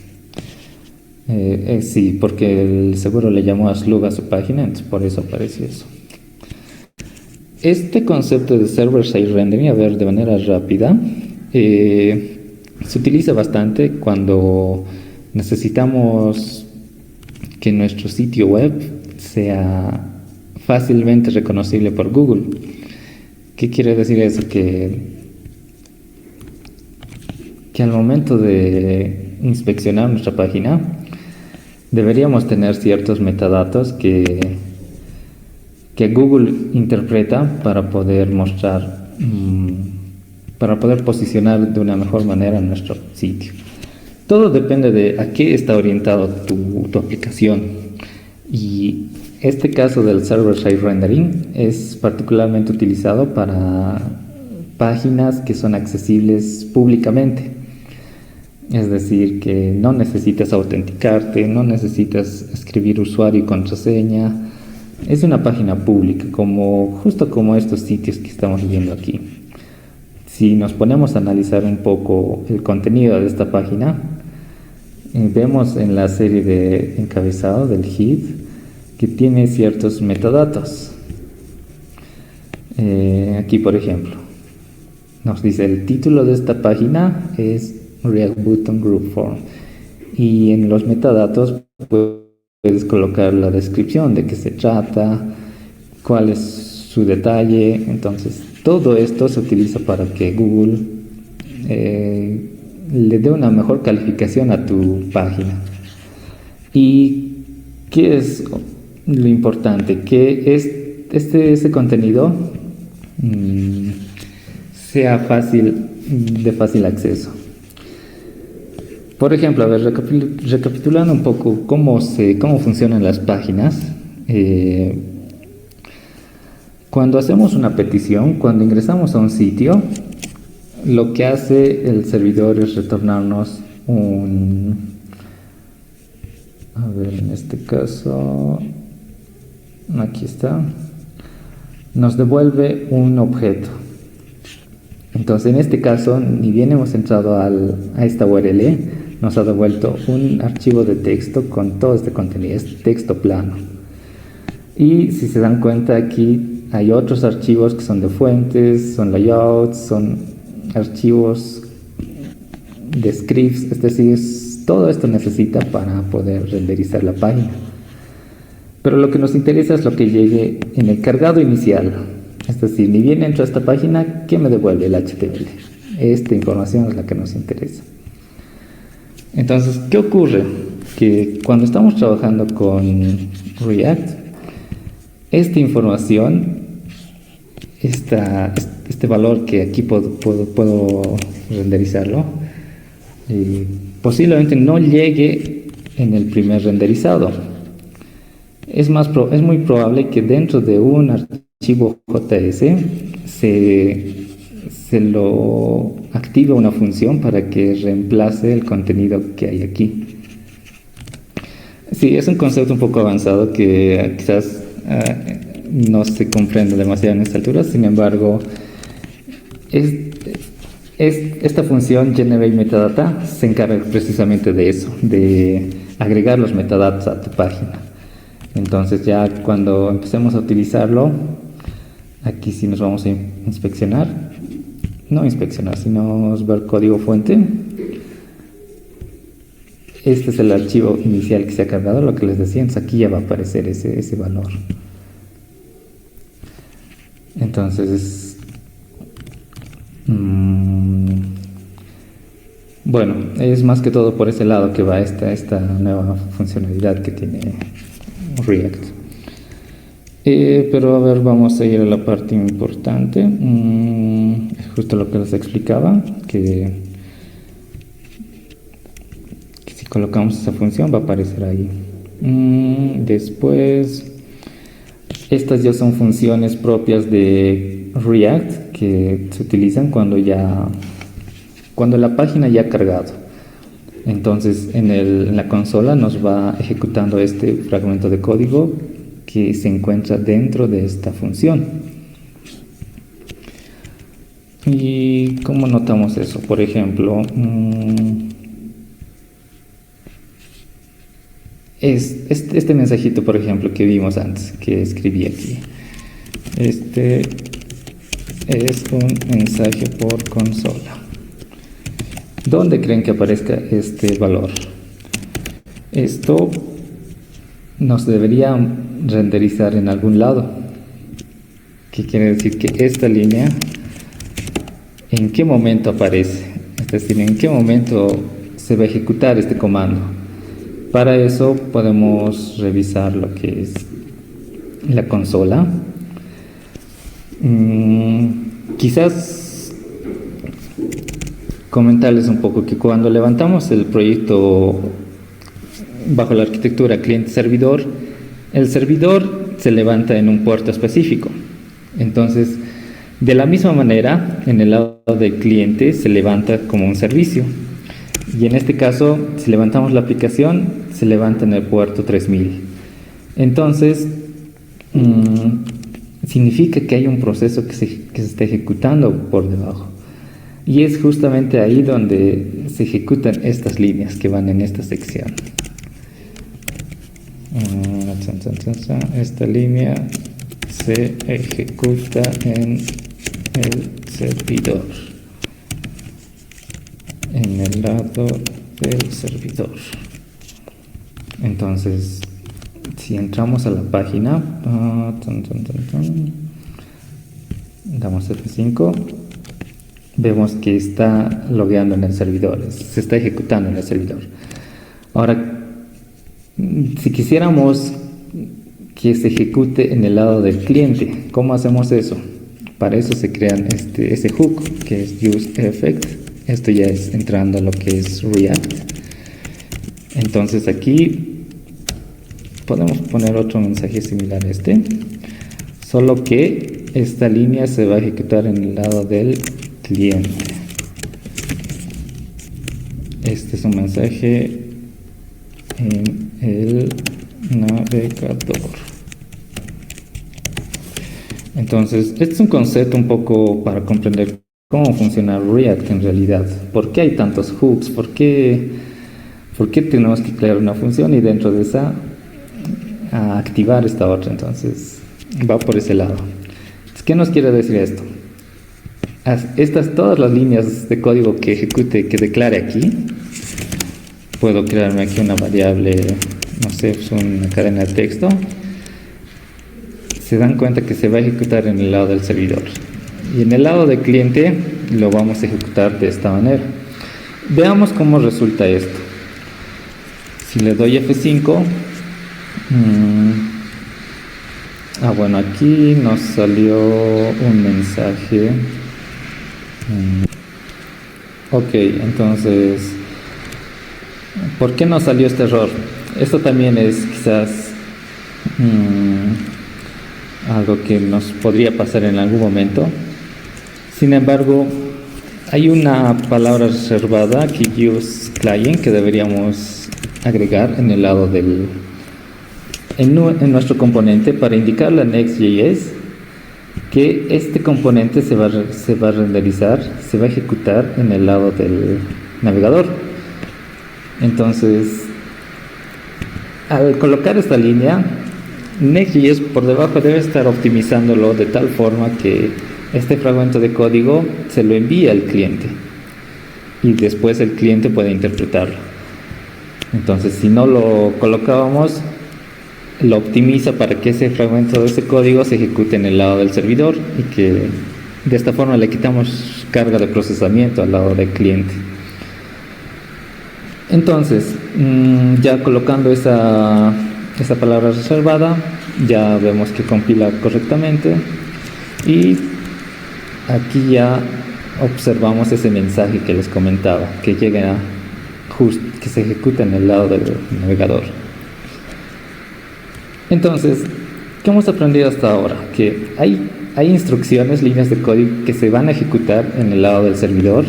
Sí, porque el seguro le llamó a slug a su página, entonces por eso aparece eso. Este concepto de server-side rendering, a ver, de manera rápida, se utiliza bastante cuando necesitamos que nuestro sitio web sea fácilmente reconocible por Google. ¿Qué quiere decir eso? Que al momento de inspeccionar nuestra página deberíamos tener ciertos metadatos que Google interpreta para poder mostrar, para poder posicionar de una mejor manera nuestro sitio. Todo depende de a qué está orientado tu aplicación. Y este caso del server-side rendering es particularmente utilizado para páginas que son accesibles públicamente. Es decir, que no necesitas autenticarte, no necesitas escribir usuario y contraseña. Es una página pública, justo como estos sitios que estamos viendo aquí. Si nos ponemos a analizar un poco el contenido de esta página, vemos en la serie de encabezado del head que tiene ciertos metadatos. Aquí, por ejemplo, nos dice el título de esta página es React Button Group Form, y en los metadatos puedes colocar la descripción de qué se trata, cuál es su detalle. Entonces, todo esto se utiliza para que Google le dé una mejor calificación a tu página. ¿Y qué es lo importante? Que este contenido sea de fácil acceso. Por ejemplo, a ver, recapitulando un poco cómo funcionan las páginas. Cuando hacemos una petición, cuando ingresamos a un sitio, lo que hace el servidor es retornarnos en este caso, aquí está, nos devuelve un objeto. Entonces, en este caso, ni bien hemos entrado a esta URL, nos ha devuelto un archivo de texto con todo este contenido, es texto plano. Y si se dan cuenta, aquí hay otros archivos que son de fuentes, son layouts, son archivos de scripts, es decir, todo esto necesita para poder renderizar la página. Pero lo que nos interesa es lo que llegue en el cargado inicial. Es decir, ni bien entro a esta página, ¿qué me devuelve el HTML? Esta información es la que nos interesa. Entonces, ¿qué ocurre? Que cuando estamos trabajando con React, esta información, este valor que aquí puedo renderizarlo, posiblemente no llegue en el primer renderizado. Es muy probable que dentro de un archivo JS se lo active una función para que reemplace el contenido que hay aquí. Sí, es un concepto un poco avanzado que quizás no se comprende demasiado en esta altura. Sin embargo, esta función GenerateMetadata se encarga precisamente de eso, de agregar los metadatos a tu página. Entonces ya cuando empecemos a utilizarlo, aquí sí nos vamos a inspeccionar, no inspeccionar, sino ver código fuente. Este es el archivo inicial que se ha cargado, lo que les decía. Entonces aquí ya va a aparecer ese valor. Entonces, bueno, es más que todo por ese lado que va esta nueva funcionalidad que tiene React. Pero a ver, vamos a ir a la parte importante. Justo lo que les explicaba, que si colocamos esa función va a aparecer ahí. Después, estas ya son funciones propias de React que se utilizan cuando la página ya ha cargado. Entonces en la consola nos va ejecutando este fragmento de código que se encuentra dentro de esta función. ¿Y cómo notamos eso? Por ejemplo, este mensajito, por ejemplo, que vimos antes, que escribí aquí. Este es un mensaje por consola. ¿Dónde creen que aparezca este valor? Esto nos debería renderizar en algún lado. ¿Qué quiere decir? Que esta línea, ¿en qué momento aparece? Es decir, ¿en qué momento se va a ejecutar este comando? Para eso podemos revisar lo que es la consola. Quizás comentarles un poco que cuando levantamos el proyecto bajo la arquitectura cliente-servidor, el servidor se levanta en un puerto específico. Entonces, de la misma manera, en el lado del cliente se levanta como un servicio. Y en este caso, si levantamos la aplicación, se levanta en el puerto 3000. Entonces, significa que hay un proceso que se está ejecutando por debajo. Y es justamente ahí donde se ejecutan estas líneas que van en esta sección. Esta línea se ejecuta en el servidor, en el lado del servidor. Entonces, si entramos a la página, damos F5, vemos que está logueando en el servidor, se está ejecutando en el servidor. Ahora, si quisiéramos que se ejecute en el lado del cliente, ¿cómo hacemos eso? Para eso se crean ese hook que es useEffect. Esto ya es entrando a lo que es React. Entonces aquí podemos poner otro mensaje similar a este, solo que esta línea se va a ejecutar en el lado del cliente. Este es un mensaje en el navegador. Entonces, este es un concepto un poco para comprender cómo funciona React en realidad. ¿Por qué hay tantos hooks? ¿Por qué tenemos que crear una función y dentro de esa activar esta otra? Entonces, va por ese lado. ¿Qué nos quiere decir esto? Todas las líneas de código que ejecute, que declare aquí, puedo crearme aquí una variable, no sé, pues una cadena de texto, se dan cuenta que se va a ejecutar en el lado del servidor. Y en el lado del cliente lo vamos a ejecutar de esta manera. Veamos cómo resulta esto. Si le doy F5, bueno, aquí nos salió un mensaje. Ok, entonces, ¿por qué nos salió este error? Esto también es quizás algo que nos podría pasar en algún momento. Sin embargo, hay una palabra reservada, que use client, que deberíamos agregar en el lado en nuestro componente para indicarle a Next.js que este componente se va a renderizar, se va a ejecutar en el lado del navegador. Entonces, al colocar esta línea, Next.js por debajo debe estar optimizándolo de tal forma que este fragmento de código se lo envíe al cliente y después el cliente puede interpretarlo. Entonces, si no lo colocábamos, lo optimiza para que ese fragmento de ese código se ejecute en el lado del servidor y que de esta forma le quitamos carga de procesamiento al lado del cliente. Entonces, ya colocando esa palabra reservada, ya vemos que compila correctamente y aquí ya observamos ese mensaje que les comentaba, que llega que se ejecuta en el lado del navegador. Entonces, ¿qué hemos aprendido hasta ahora? Que hay instrucciones, líneas de código que se van a ejecutar en el lado del servidor,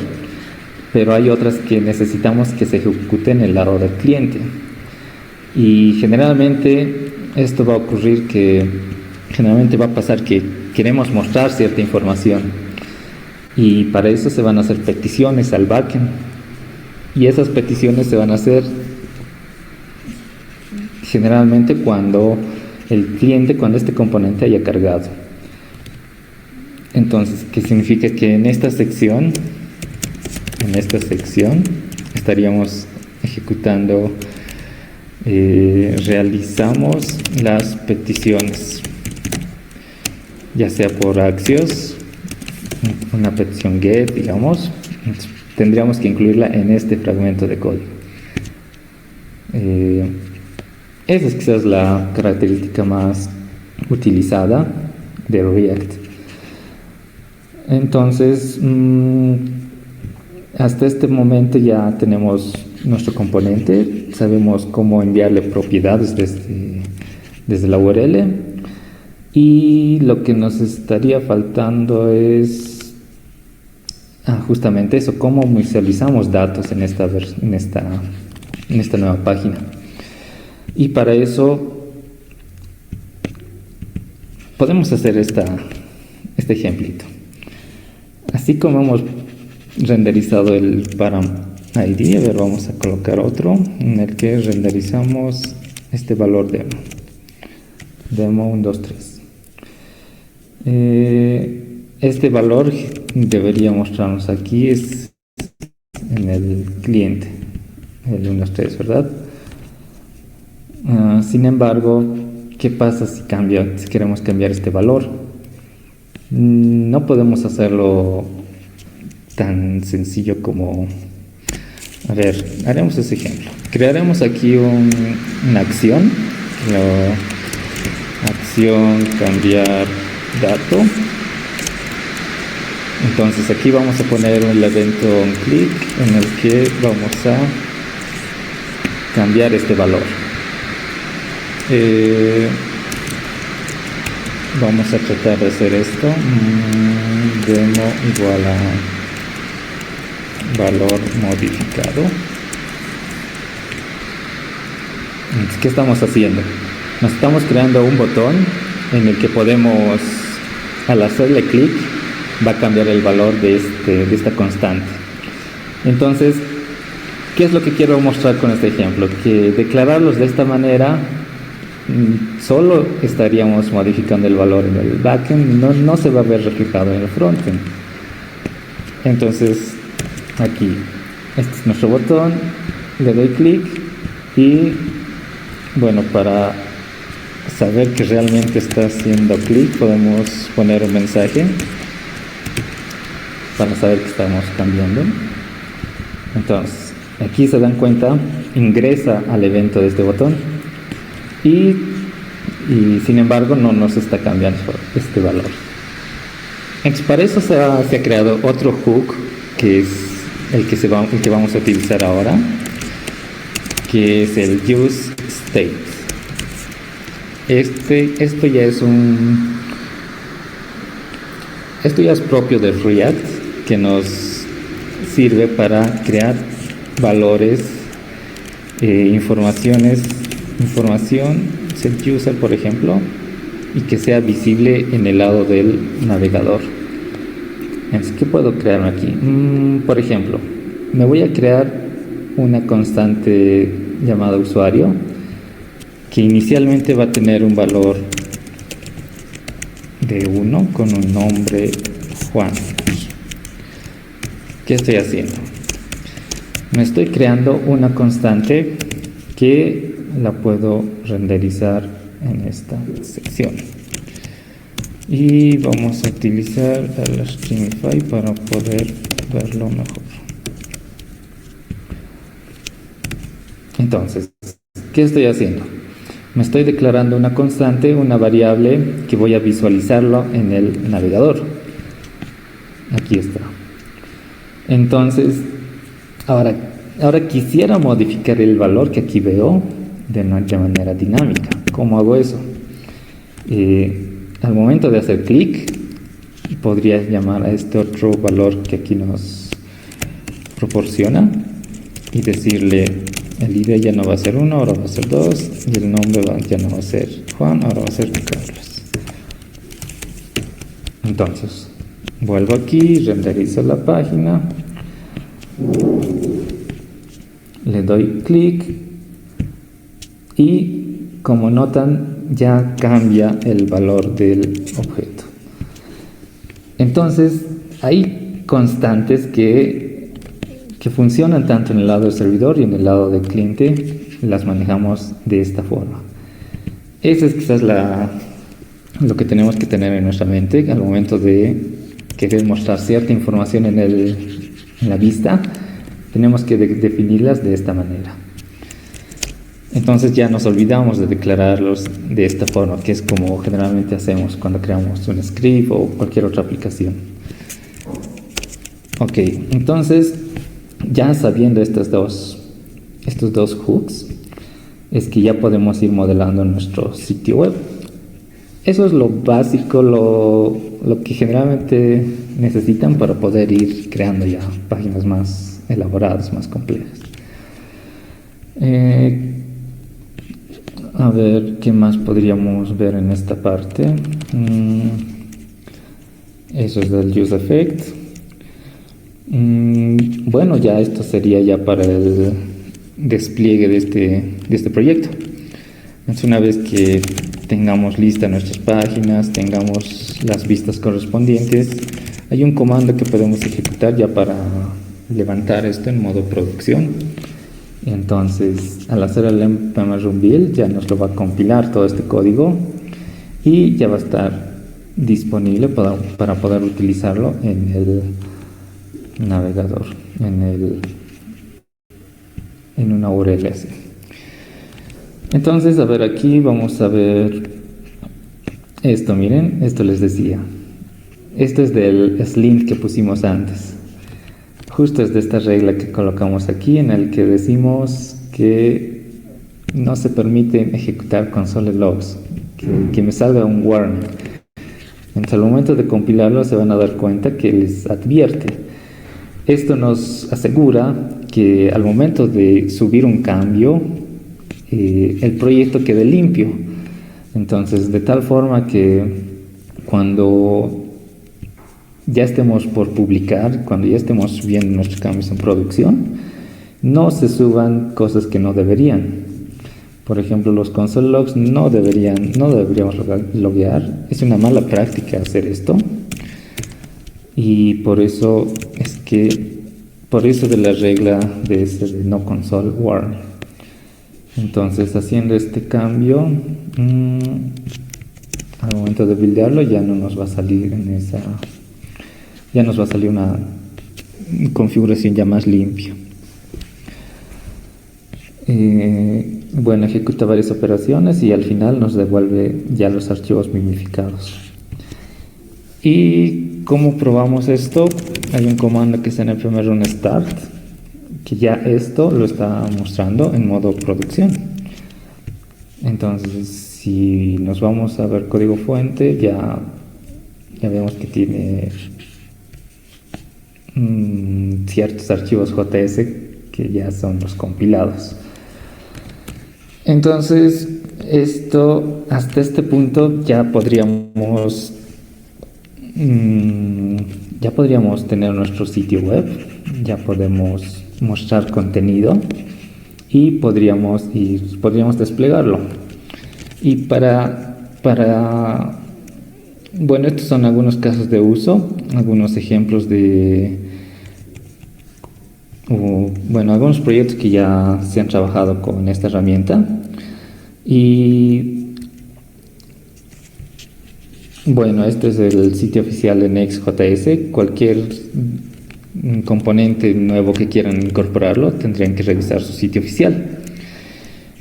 pero hay otras que necesitamos que se ejecuten en el lado del cliente. Y generalmente esto va a ocurrir generalmente va a pasar que queremos mostrar cierta información y para eso se van a hacer peticiones al backend y esas peticiones se van a hacer generalmente cuando este componente haya cargado. Entonces, ¿qué significa? Que en esta sección estaríamos ejecutando, realizamos las peticiones, ya sea por Axios, una petición GET, digamos, tendríamos que incluirla en este fragmento de código. Esa es quizás la característica más utilizada de React. Entonces, hasta este momento ya tenemos nuestro componente, sabemos cómo enviarle propiedades desde la URL y lo que nos estaría faltando es justamente eso, cómo visualizamos datos en esta nueva página. Y para eso podemos hacer este ejemplito. Así como hemos renderizado el param ID, a ver, vamos a colocar otro en el que renderizamos este valor demo 1, 2, 3. Este valor debería mostrarnos aquí, es en el cliente, el 1, 2, 3, ¿verdad? Sin embargo, ¿qué pasa si queremos cambiar este valor? No podemos hacerlo tan sencillo como... A ver, haremos ese ejemplo. Crearemos aquí una acción. Acción cambiar dato. Entonces aquí vamos a poner el evento onClick en el que vamos a cambiar este valor. Vamos a tratar de hacer esto. Demo igual a valor modificado. Entonces, ¿qué estamos haciendo? Nos estamos creando un botón en el que podemos, al hacerle clic, va a cambiar el valor de esta constante. Entonces, ¿qué es lo que quiero mostrar con este ejemplo? Que declararlos de esta manera solo estaríamos modificando el valor en el backend, no se va a ver reflejado en el frontend. Entonces, aquí, este es nuestro botón, le doy clic y bueno, para saber que realmente está haciendo clic, podemos poner un mensaje para saber que estamos cambiando. Entonces, aquí se dan cuenta, ingresa al evento de este botón y sin embargo no nos está cambiando este valor. Entonces, para eso se ha creado otro hook, que es el que vamos a utilizar ahora, que es el use state. Esto ya es propio de React, que nos sirve para crear valores, información, set user, por ejemplo, y que sea visible en el lado del navegador. Entonces, ¿qué puedo crear aquí? Por ejemplo, me voy a crear una constante llamada usuario, que inicialmente va a tener un valor de 1 con un nombre Juan. ¿Qué estoy haciendo? Me estoy creando una constante que la puedo renderizar en esta sección. Y vamos a utilizar el Streamify para poder verlo mejor. Entonces, ¿qué estoy haciendo? Me estoy declarando una constante, una variable que voy a visualizarlo en el navegador. Aquí está. Entonces, ahora quisiera modificar el valor que aquí veo de manera dinámica. ¿Cómo hago eso? Al momento de hacer clic, podría llamar a este otro valor que aquí nos proporciona y decirle: el ID ya no va a ser 1, ahora va a ser 2, y el nombre ya no va a ser Juan, ahora va a ser Carlos. Entonces, vuelvo aquí, renderizo la página, le doy clic y, como notan, ya cambia el valor del objeto. Entonces, hay constantes que funcionan tanto en el lado del servidor y en el lado del cliente, las manejamos de esta forma. Eso es quizás lo que tenemos que tener en nuestra mente al momento de querer mostrar cierta información en la vista. Tenemos que definirlas de esta manera. Entonces ya nos olvidamos de declararlos de esta forma, que es como generalmente hacemos cuando creamos un script o cualquier otra aplicación. Ok, entonces, ya sabiendo estos dos hooks, es que ya podemos ir modelando nuestro sitio web. Eso es lo básico, lo que generalmente necesitan para poder ir creando ya páginas más elaboradas, más complejas. A ver, ¿qué más podríamos ver en esta parte? Eso es del use effect. Bueno, ya esto sería ya para el despliegue de este proyecto. Entonces, una vez que tengamos listas nuestras páginas, tengamos las vistas correspondientes, hay un comando que podemos ejecutar ya para levantar esto en modo producción. Entonces, al hacer el npm run build, ya nos lo va a compilar todo este código y ya va a estar disponible para poder utilizarlo en el navegador, en una URL así. Entonces, a ver, aquí vamos a ver esto. Miren, esto les decía, esto es del slint que pusimos antes. Justo es de esta regla que colocamos aquí, en el que decimos que no se permite ejecutar console logs, que me salga un warning. Entonces, al momento de compilarlo se van a dar cuenta que les advierte. Esto nos asegura que al momento de subir un cambio, el proyecto quede limpio. Entonces, de tal forma que cuando ya estemos por publicar, cuando ya estemos subiendo nuestros cambios en producción, no se suban cosas que no deberían. Por ejemplo, los console logs no deberíamos loguear. Es una mala práctica hacer esto. Y por eso de la regla de no console warning. Entonces, haciendo este cambio, al momento de buildearlo ya no nos va a salir ya nos va a salir una configuración ya más limpia. Bueno, ejecuta varias operaciones y al final nos devuelve ya los archivos mimificados. ¿Y cómo probamos esto? Hay un comando que está en el primer run start, que ya esto lo está mostrando en modo producción. Entonces, si nos vamos a ver código fuente, ya vemos que tiene ciertos archivos JS que ya son los compilados. Entonces, esto hasta este punto ya podríamos tener nuestro sitio web, ya podemos mostrar contenido y podríamos desplegarlo. Y bueno, estos son algunos casos de uso, algunos ejemplos algunos proyectos que ya se han trabajado con esta herramienta. Y bueno, este es el sitio oficial de Next.js. Cualquier componente nuevo que quieran incorporarlo tendrían que revisar su sitio oficial.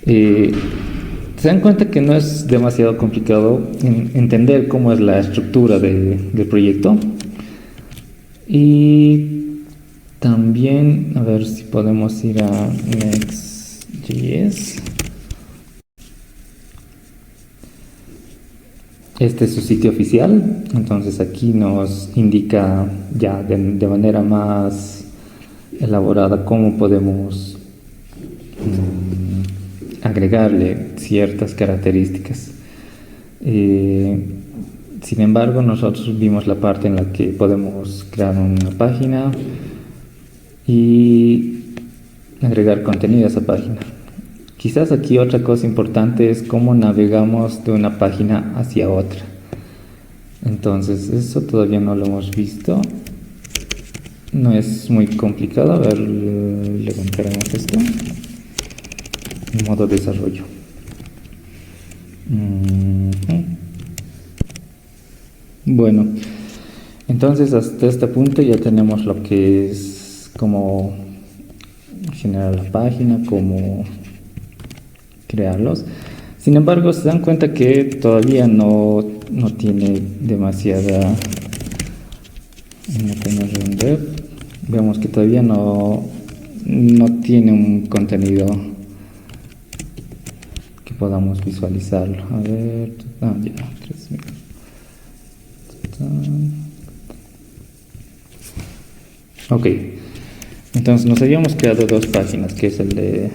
Se dan cuenta que no es demasiado complicado entender cómo es la estructura del proyecto. Y también, a ver si podemos ir a Next.js. Este es su sitio oficial, entonces aquí nos indica ya de manera más elaborada cómo podemos agregarle ciertas características. Sin embargo, nosotros vimos la parte en la que podemos crear una página y agregar contenido a esa página. Quizás aquí otra cosa importante es cómo navegamos de una página hacia otra. Entonces, eso todavía no lo hemos visto. No es muy complicado. A ver, levantaremos esto. En modo desarrollo. Bueno, entonces hasta este punto ya tenemos lo que es cómo generar la página, cómo crearlos. Sin embargo, se dan cuenta que todavía no tiene demasiada. Vemos que todavía no tiene un contenido que podamos visualizarlo. A ver, ya, 3000. Ok, entonces nos habíamos creado dos páginas, que es el de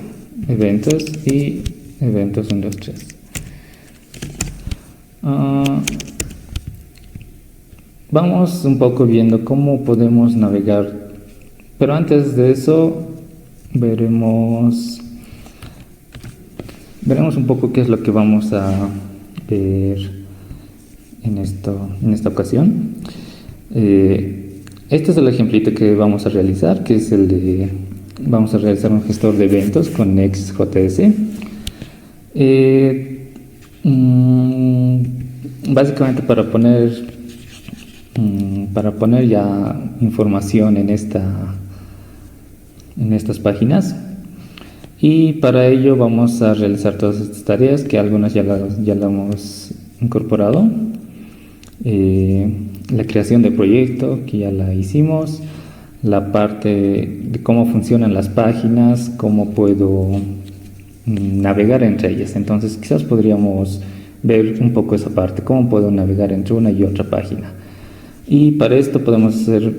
eventos y eventos 1, 2, 3. Vamos un poco viendo cómo podemos navegar, pero antes de eso veremos un poco qué es lo que vamos a ver en esta ocasión. Este es el ejemplito que vamos a realizar, que es vamos a realizar un gestor de eventos con Next.js. Básicamente para poner ya información en estas páginas, y para ello vamos a realizar todas estas tareas, que algunas ya las hemos incorporado. La creación de proyecto, que ya la hicimos, la parte de cómo funcionan las páginas, cómo puedo navegar entre ellas. Entonces quizás podríamos ver un poco esa parte, cómo puedo navegar entre una y otra página. Y para esto podemos hacer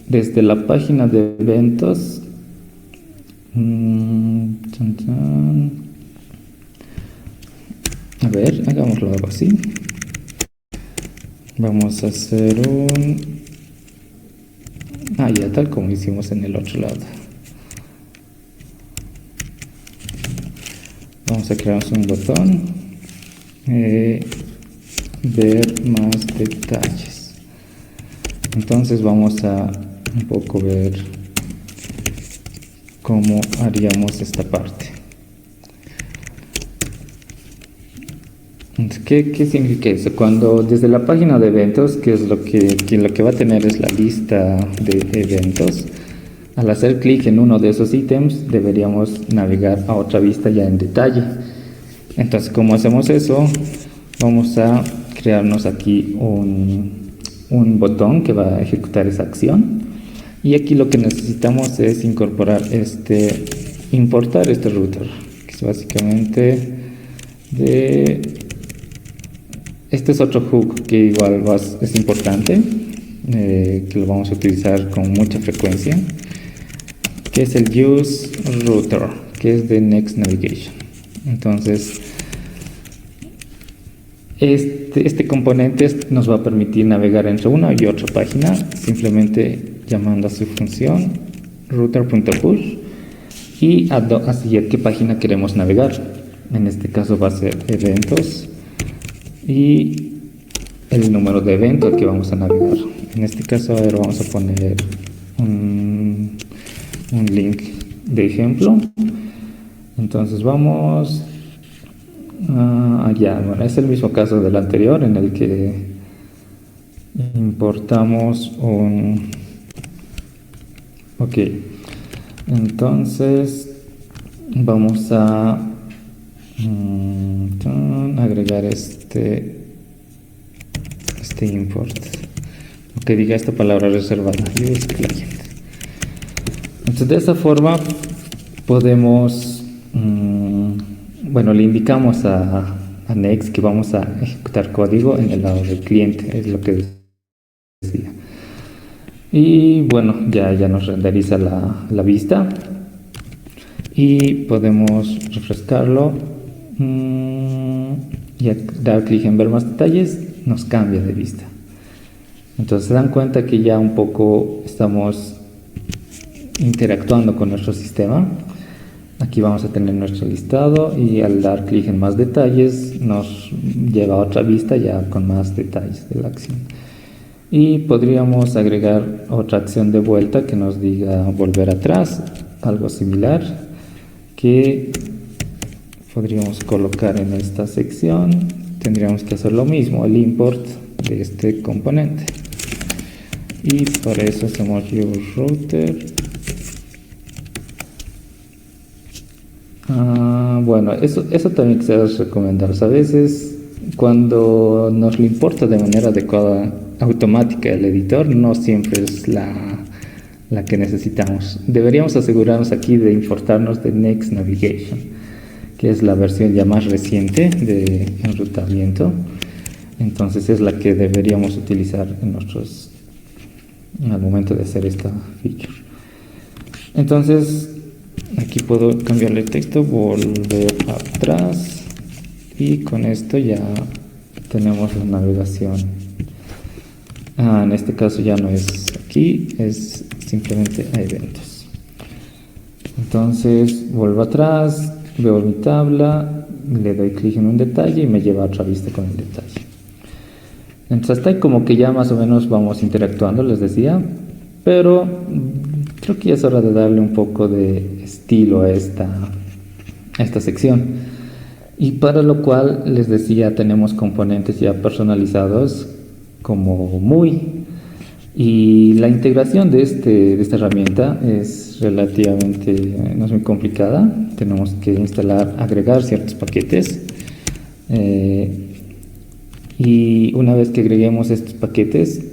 desde la página de eventos. A ver, hagámoslo algo así. Vamos a hacer ya tal como hicimos en el otro lado. Vamos a crear un botón, ver más detalles. Entonces vamos a un poco ver cómo haríamos esta parte. ¿Qué significa eso? Cuando desde la página de eventos, que es lo que va a tener es la lista de eventos, al hacer clic en uno de esos ítems deberíamos navegar a otra vista ya en detalle. Entonces, ¿cómo hacemos eso? Vamos a crearnos aquí un botón que va a ejecutar esa acción, y aquí lo que necesitamos es incorporar importar este router, que es básicamente este es otro hook que igual es importante, que lo vamos a utilizar con mucha frecuencia, que es el use router, que es de Next Navigation. Entonces este componente nos va a permitir navegar entre una y otra página simplemente llamando a su función router.push y hacia qué página queremos navegar. En este caso va a ser eventos y el número de evento al que vamos a navegar. En este caso, a ver, vamos a poner un link de ejemplo. Entonces vamos allá. Bueno, es el mismo caso del anterior en el que importamos ok, entonces vamos a agregar este import, que diga esta palabra reservada, use client. Entonces de esa forma podemos bueno, le indicamos a Next que vamos a ejecutar código en el lado del cliente, es lo que decía. Y bueno, ya nos renderiza la vista y podemos refrescarlo y al dar clic en ver más detalles nos cambia de vista. Entonces se dan cuenta que ya un poco estamos interactuando con nuestro sistema. Aquí vamos a tener nuestro listado y al dar clic en más detalles nos lleva a otra vista ya con más detalles de la acción. Y podríamos agregar otra acción de vuelta que nos diga volver atrás, algo similar, que podríamos colocar en esta sección. Tendríamos que hacer lo mismo, el import de este componente. Y para eso hacemos use router. Bueno, eso también se debe recomendar. A veces cuando nos lo importa de manera adecuada, automática el editor, no siempre es la que necesitamos. Deberíamos asegurarnos aquí de importarnos de Next Navigation, que es la versión ya más reciente de enrutamiento. Entonces es la que deberíamos utilizar al momento de hacer esta feature. Entonces aquí puedo cambiarle el texto, volver atrás, y con esto ya tenemos la navegación. En este caso ya no es aquí, es simplemente a eventos. Entonces vuelvo atrás, veo mi tabla, le doy clic en un detalle y me lleva a otra vista con el detalle. Entonces hasta ahí como que ya más o menos vamos interactuando, les decía, pero creo que ya es hora de darle un poco de estilo a esta sección. Y para lo cual, les decía, tenemos componentes ya personalizados como muy. Y la integración de esta herramienta es relativamente, no es muy complicada. Tenemos que agregar ciertos paquetes. Y una vez que agreguemos estos paquetes,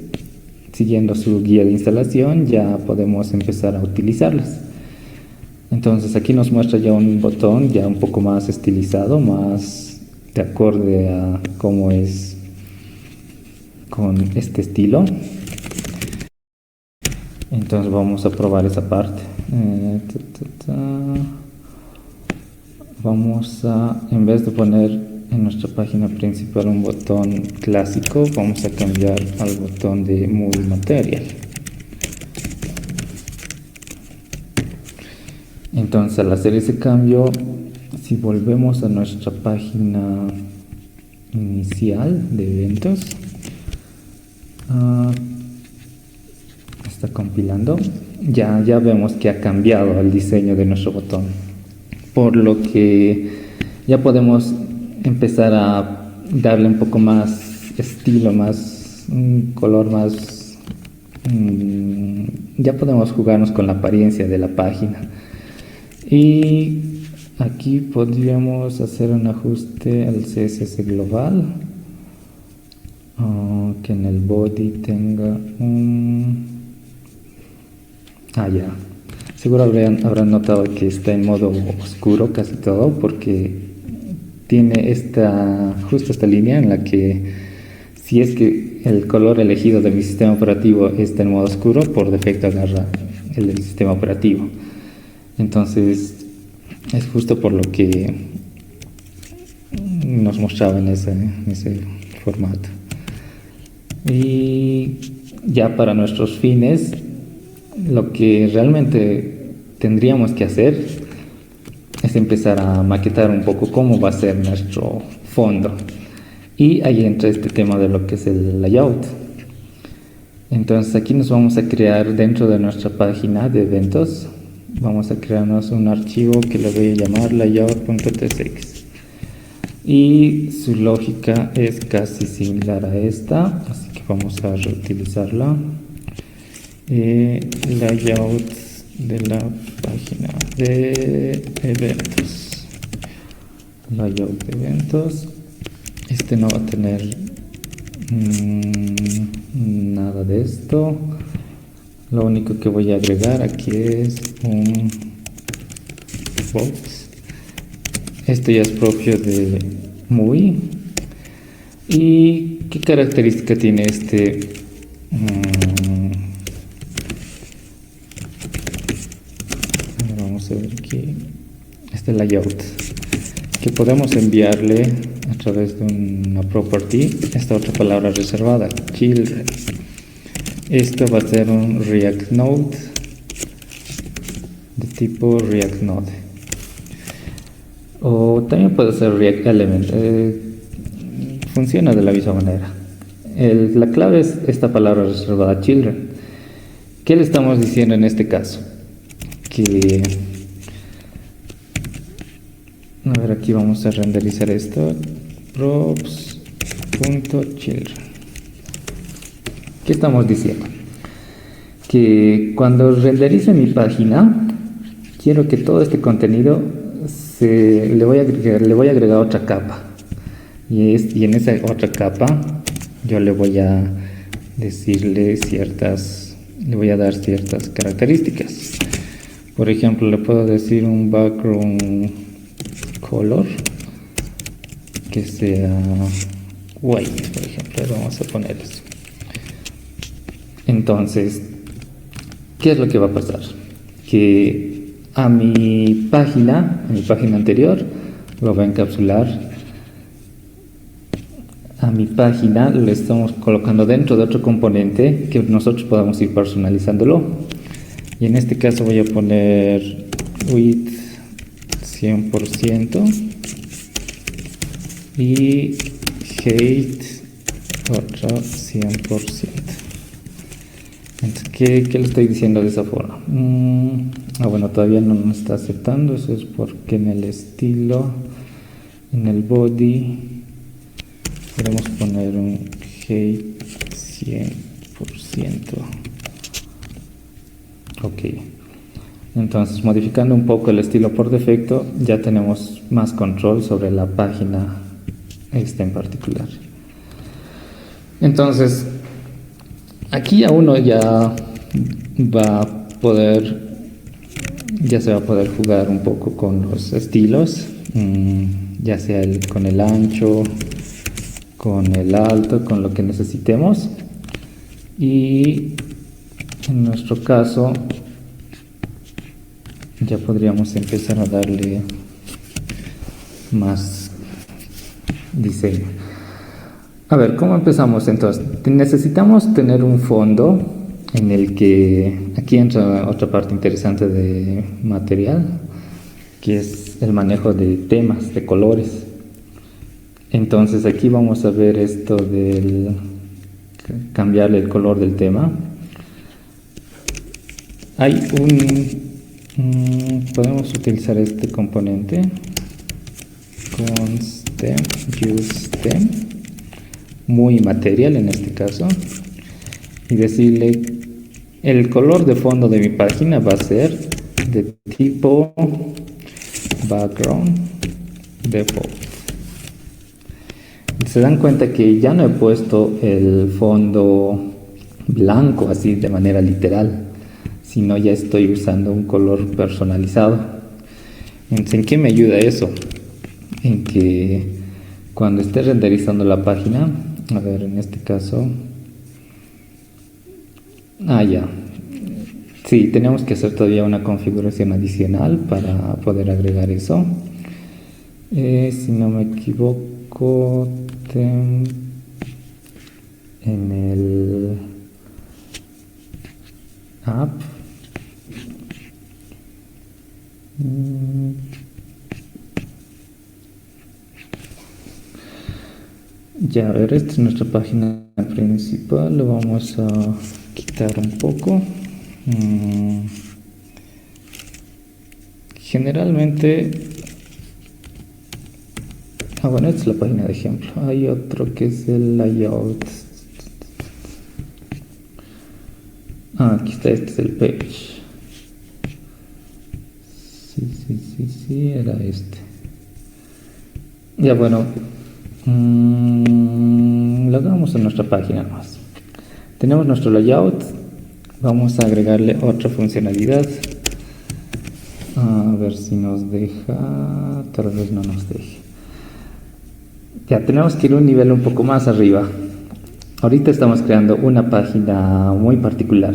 siguiendo su guía de instalación, ya podemos empezar a utilizarlas. Entonces aquí nos muestra ya un botón ya un poco más estilizado, más de acorde a cómo es con este estilo. Entonces vamos a probar esa parte. Vamos a, en vez de poner en nuestra página principal un botón clásico, vamos a cambiar al botón de Move Material. Entonces al hacer ese cambio, si volvemos a nuestra página inicial de eventos, está compilando, ya vemos que ha cambiado el diseño de nuestro botón, por lo que ya podemos empezar a darle un poco más estilo, más un color más... ya podemos jugarnos con la apariencia de la página. Y aquí podríamos hacer un ajuste al CSS global, que en el body tenga un... ya. Seguro habrán notado que está en modo oscuro casi todo, porque tiene justo esta línea en la que si es que el color elegido de mi sistema operativo está en modo oscuro, por defecto agarra el del sistema operativo. Entonces es justo por lo que nos mostraba en ese formato. Y ya para nuestros fines, lo que realmente tendríamos que hacer es empezar a maquetar un poco cómo va a ser nuestro fondo. Y ahí entra este tema de lo que es el layout. Entonces aquí nos vamos a crear dentro de nuestra página de eventos, vamos a crearnos un archivo que le voy a llamar layout.tsx. Y su lógica es casi similar a esta, así que vamos a reutilizarla. Layout de la página de eventos. Layout de eventos. Este no va a tener nada de esto. Lo único que voy a agregar aquí es un box. Esto ya es propio de MUI. ¿Y qué característica tiene este? Vamos a ver aquí. Este layout, que podemos enviarle a través de una property esta otra palabra reservada, children. Esto va a ser un React Node de tipo React Node, o también puede ser React Element. Funciona de la misma manera. La clave es esta palabra reservada, children. ¿Qué le estamos diciendo en este caso? Que a ver, aquí vamos a renderizar esto, props.children. ¿Qué estamos diciendo? Que cuando renderice mi página, quiero que todo este contenido le voy a agregar otra capa, y en esa otra capa yo le voy a decirle le voy a dar ciertas características. Por ejemplo, le puedo decir un background color que sea white, por ejemplo. Vamos a poner eso. Entonces, ¿qué es lo que va a pasar? Que a mi página anterior lo va a encapsular. A mi página le estamos colocando dentro de otro componente que nosotros podamos ir personalizándolo. Y en este caso voy a poner width 100% y height otro 100%. Entonces, ¿qué le estoy diciendo de esa forma? Bueno, todavía no nos está aceptando. Eso es porque en el estilo, en el body, queremos poner un height 100%. Ok. Entonces, modificando un poco el estilo por defecto, ya tenemos más control sobre la página esta en particular. Entonces, aquí ya uno ya se va a poder jugar un poco con los estilos, ya sea con el ancho, con el alto, con lo que necesitemos. Y en nuestro caso ya podríamos empezar a darle más diseño. A ver, ¿cómo empezamos entonces? Necesitamos tener un fondo en el que, aquí entra otra parte interesante de material, que es el manejo de temas, de colores. Entonces aquí vamos a ver esto del cambiarle el color del tema. Hay podemos utilizar este componente con stem use theme, muy material en este caso, y decirle el color de fondo de mi página va a ser de tipo background default. Se dan cuenta que ya no he puesto el fondo blanco así de manera literal, sino ya estoy usando un color personalizado. Entonces, ¿en qué me ayuda eso? En que cuando esté renderizando la página, a ver, en este caso, ya, sí, tenemos que hacer todavía una configuración adicional para poder agregar eso. Si no me equivoco, en el app, ya, a ver, esta es nuestra página principal, lo vamos a quitar un poco. Generalmente, bueno, esta es la página de ejemplo. Hay otro que es el layout. Aquí está, este es el page. Sí, era este. Ya, bueno, lo hagamos en nuestra página más. Tenemos nuestro layout. Vamos a agregarle otra funcionalidad. A ver si nos deja. Tal vez no nos deje. Ya, tenemos que ir un nivel un poco más arriba. Ahorita estamos creando una página muy particular,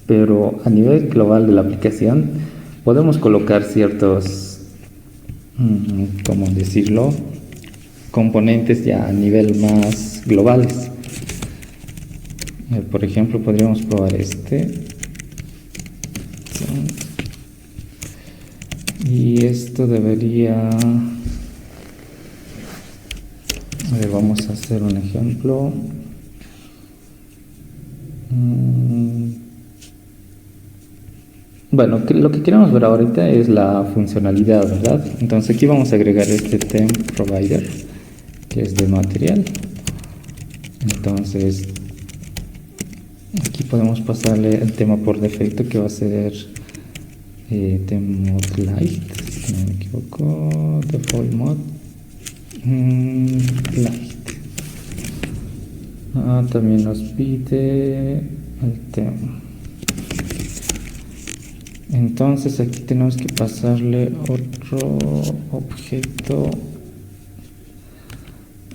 pero a nivel global de la aplicación podemos colocar ciertos, ¿cómo decirlo?, componentes ya a nivel más globales. Por ejemplo, podríamos probar este. Y esto debería... A ver, vamos a hacer un ejemplo. Bueno, lo que queremos ver ahorita es la funcionalidad, ¿verdad? Entonces aquí vamos a agregar este theme provider, que es de material. Entonces aquí podemos pasarle el tema por defecto, que va a ser theme mode light, si no me equivoco, default mode light. También nos pide el tema. Entonces aquí tenemos que pasarle otro objeto.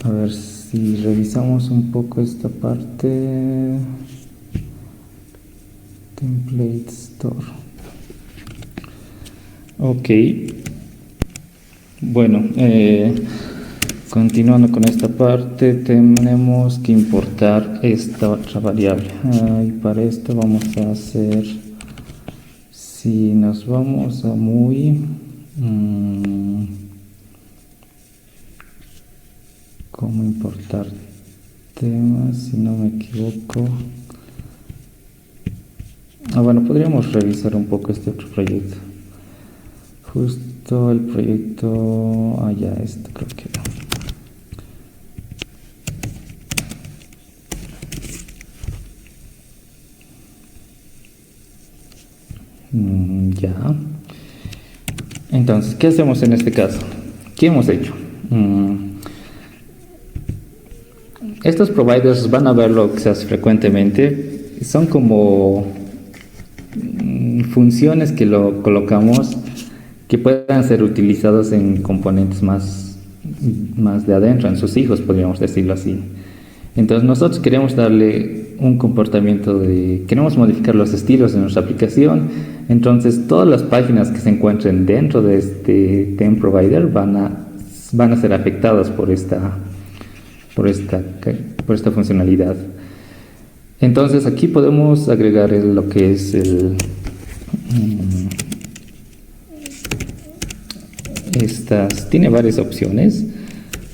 A ver si revisamos un poco esta parte. Template store. Ok. Bueno, continuando con esta parte, tenemos que importar esta otra variable. Y para esto vamos a hacer, si nos vamos a muy... ¿cómo importar temas? Si no me equivoco. Bueno, podríamos revisar un poco este otro proyecto. Justo el proyecto... ya, esto creo que era. Ya. Entonces, ¿qué hacemos en este caso? ¿Qué hemos hecho? Estos providers van a verlo quizás frecuentemente. Son como funciones que lo colocamos que puedan ser utilizados en componentes más de adentro, en sus hijos, podríamos decirlo así. Entonces nosotros queremos darle un comportamiento queremos modificar los estilos de nuestra aplicación. Entonces todas las páginas que se encuentren dentro de este theme provider van a ser afectadas por esta funcionalidad. Entonces aquí podemos agregar lo que es tiene varias opciones.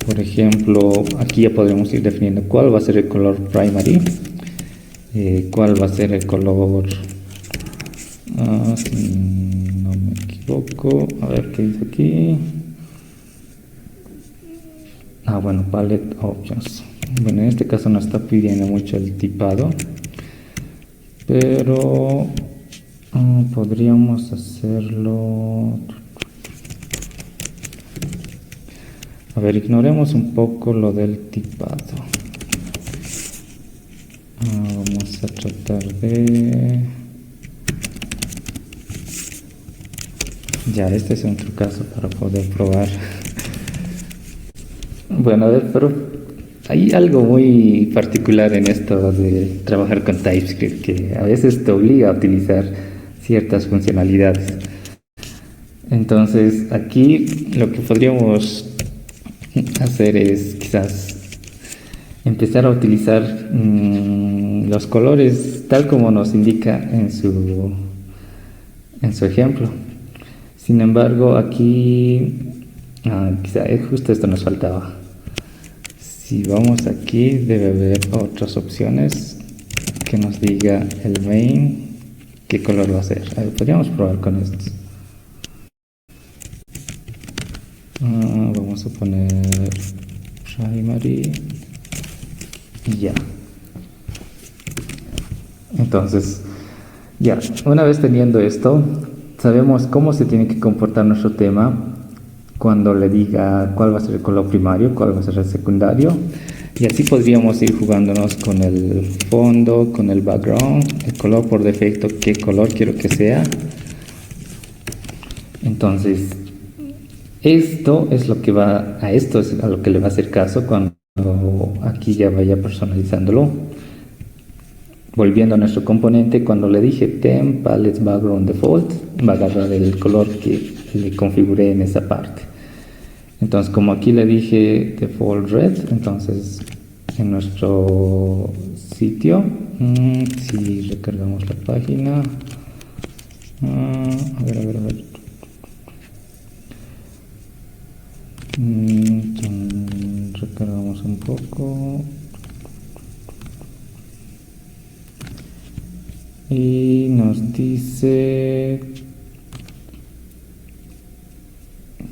Por ejemplo, aquí ya podemos ir definiendo cuál va a ser el color primary, cuál va a ser el color, si no me equivoco, a ver qué dice aquí. Bueno, palette options. Bueno, en este caso no está pidiendo mucho el tipado, pero podríamos hacerlo. A ver, ignoremos un poco lo del tipado. Vamos a tratar de... Ya, este es otro caso para poder probar. Bueno, a ver, pero hay algo muy particular en esto de trabajar con TypeScript, que a veces te obliga a utilizar ciertas funcionalidades. Entonces, aquí lo que podríamos hacer es quizás empezar a utilizar los colores tal como nos indica en su ejemplo. Sin embargo, aquí quizá justo esto nos faltaba. Si vamos aquí, debe haber otras opciones que nos diga el main qué color va a ser. A ver, podríamos probar con esto. Vamos a poner primary y ya. Entonces, ya, una vez teniendo esto, sabemos cómo se tiene que comportar nuestro tema cuando le diga cuál va a ser el color primario, cuál va a ser el secundario, y así podríamos ir jugándonos con el fondo, con el background, el color por defecto, qué color quiero que sea. Entonces, esto es lo que esto es a lo que le va a hacer caso cuando aquí ya vaya personalizándolo. Volviendo a nuestro componente, cuando le dije Theme Palette Background Default, va a agarrar el color que le configuré en esa parte. Entonces, como aquí le dije Default Red, entonces en nuestro sitio, si recargamos la página, a ver. Recargamos un poco. Y nos dice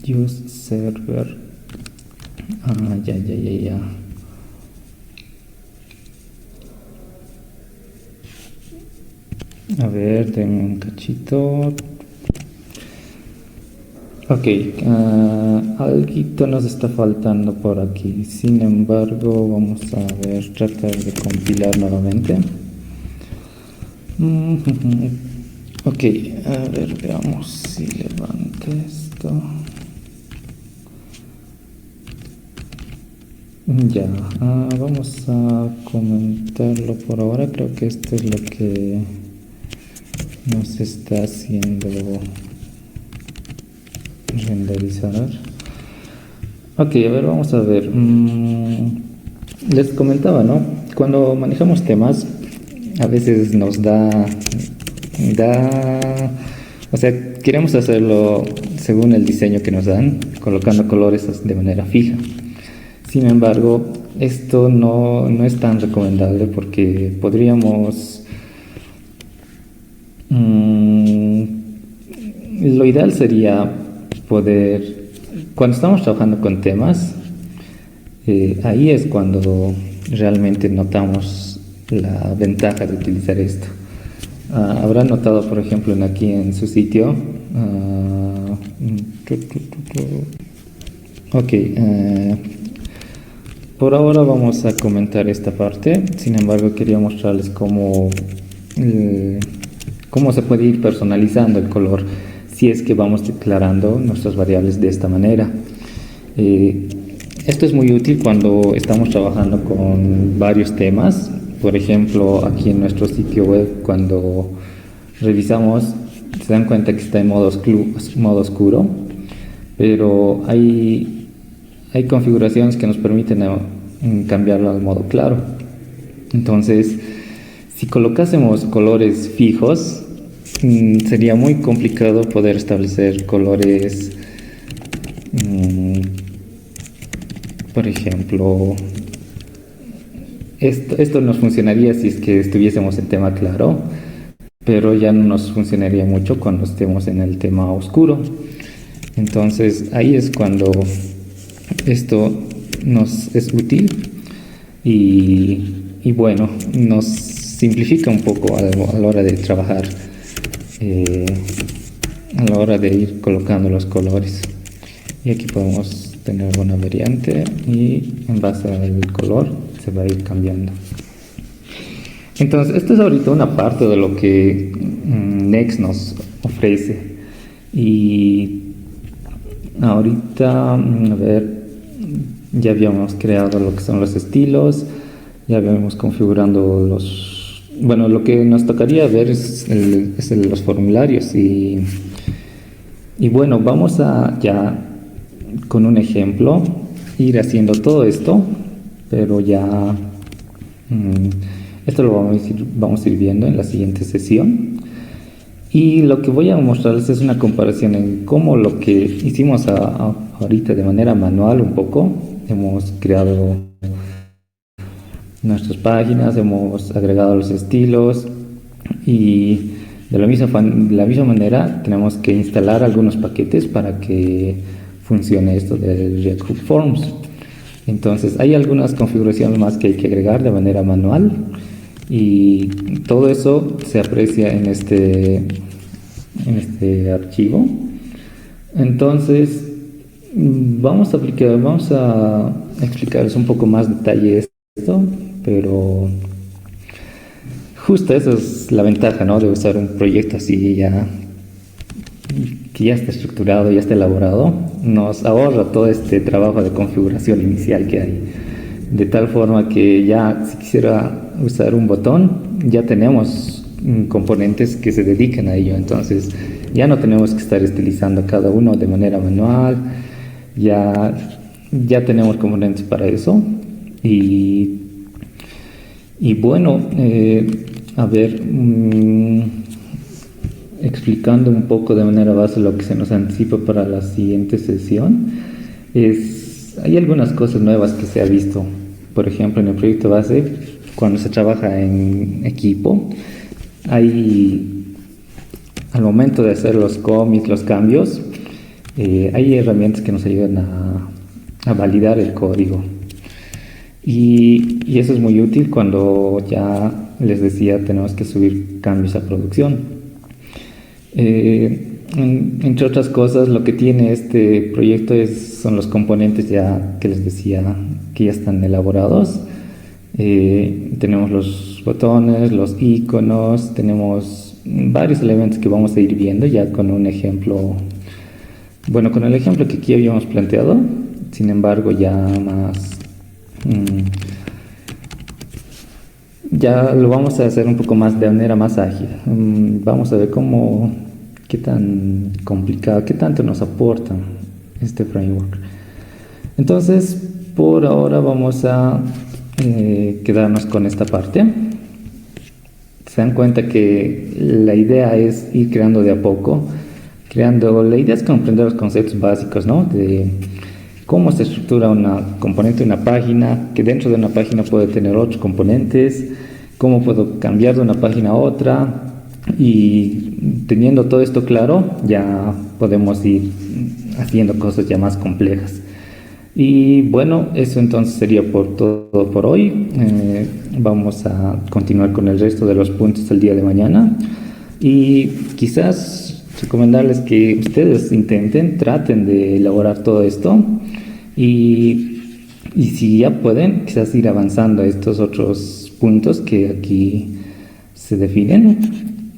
use server. Ya. A ver, denme un cachito. Ok, algo nos está faltando por aquí. Sin embargo, vamos a ver, tratar de compilar nuevamente. Ok, a ver, veamos si levanta esto. Ya, vamos a comentarlo por ahora. Creo que esto es lo que nos está haciendo renderizar. Ok, a ver, vamos a ver. Les comentaba, ¿no? Cuando manejamos temas, a veces nos o sea, queremos hacerlo según el diseño que nos dan, colocando colores de manera fija. Sin embargo, esto no es tan recomendable porque podríamos... lo ideal sería poder... Cuando estamos trabajando con temas, ahí es cuando realmente notamos la ventaja de utilizar esto. Habrán notado, por ejemplo, aquí en su sitio. Ok, por ahora vamos a comentar esta parte. Sin embargo, quería mostrarles cómo se puede ir personalizando el color si es que vamos declarando nuestras variables de esta manera. Esto es muy útil cuando estamos trabajando con varios temas. Por ejemplo, aquí en nuestro sitio web, cuando revisamos, se dan cuenta que está en modo oscuro, pero hay configuraciones que nos permiten cambiarlo al modo claro. Entonces, si colocásemos colores fijos, sería muy complicado poder establecer colores, por ejemplo, esto nos funcionaría si es que estuviésemos en tema claro, pero ya no nos funcionaría mucho cuando estemos en el tema oscuro. Entonces ahí es cuando esto nos es útil y bueno, nos simplifica un poco a la hora de trabajar, a la hora de ir colocando los colores. Y aquí podemos tener una variante y en base al color se va a ir cambiando. Entonces, esto es ahorita una parte de lo que Next nos ofrece. Y ahorita, a ver, ya habíamos creado lo que son los estilos, ya habíamos configurando bueno, lo que nos tocaría ver es los formularios y bueno, vamos a ya con un ejemplo ir haciendo todo esto, pero ya esto lo vamos a ir viendo en la siguiente sesión. Y lo que voy a mostrarles es una comparación en cómo lo que hicimos ahorita de manera manual un poco. Hemos creado nuestras páginas, hemos agregado los estilos y de la misma manera tenemos que instalar algunos paquetes para que funcione esto del React Hook Forms. Entonces hay algunas configuraciones más que hay que agregar de manera manual y todo eso se aprecia en este archivo. Entonces vamos a explicarles un poco más detalle esto, pero justo esa es la ventaja, ¿no?, de usar un proyecto así que ya está estructurado, ya está elaborado. Nos ahorra todo este trabajo de configuración inicial que hay, de tal forma que ya si quisiera usar un botón ya tenemos componentes que se dedican a ello, entonces ya no tenemos que estar estilizando cada uno de manera manual, ya tenemos componentes para eso. Y bueno, a ver, explicando un poco de manera base lo que se nos anticipa para la siguiente sesión, hay algunas cosas nuevas que se ha visto. Por ejemplo, en el proyecto base, cuando se trabaja en equipo, al momento de hacer los commits, los cambios, hay herramientas que nos ayudan a validar el código. Y eso es muy útil cuando ya les decía tenemos que subir cambios a producción. Entre otras cosas, lo que tiene este proyecto son los componentes ya que les decía que ya están elaborados. Tenemos los botones, los iconos, tenemos varios elementos que vamos a ir viendo ya con un ejemplo. Bueno, con el ejemplo que aquí habíamos planteado, sin embargo ya más ya lo vamos a hacer un poco más de manera más ágil. Vamos a ver qué tan complicado, qué tanto nos aporta este framework. Entonces, por ahora vamos a quedarnos con esta parte. Se dan cuenta que la idea es ir creando de a poco, la idea es comprender los conceptos básicos, ¿no?, de cómo se estructura una componente de una página, que dentro de una página puede tener otros componentes, cómo puedo cambiar de una página a otra, y teniendo todo esto claro ya podemos ir haciendo cosas ya más complejas. Y bueno, eso entonces sería todo por hoy. Vamos a continuar con el resto de los puntos el día de mañana y quizás recomendarles que ustedes traten de elaborar todo esto y si ya pueden, quizás ir avanzando a estos otros puntos que aquí se definen.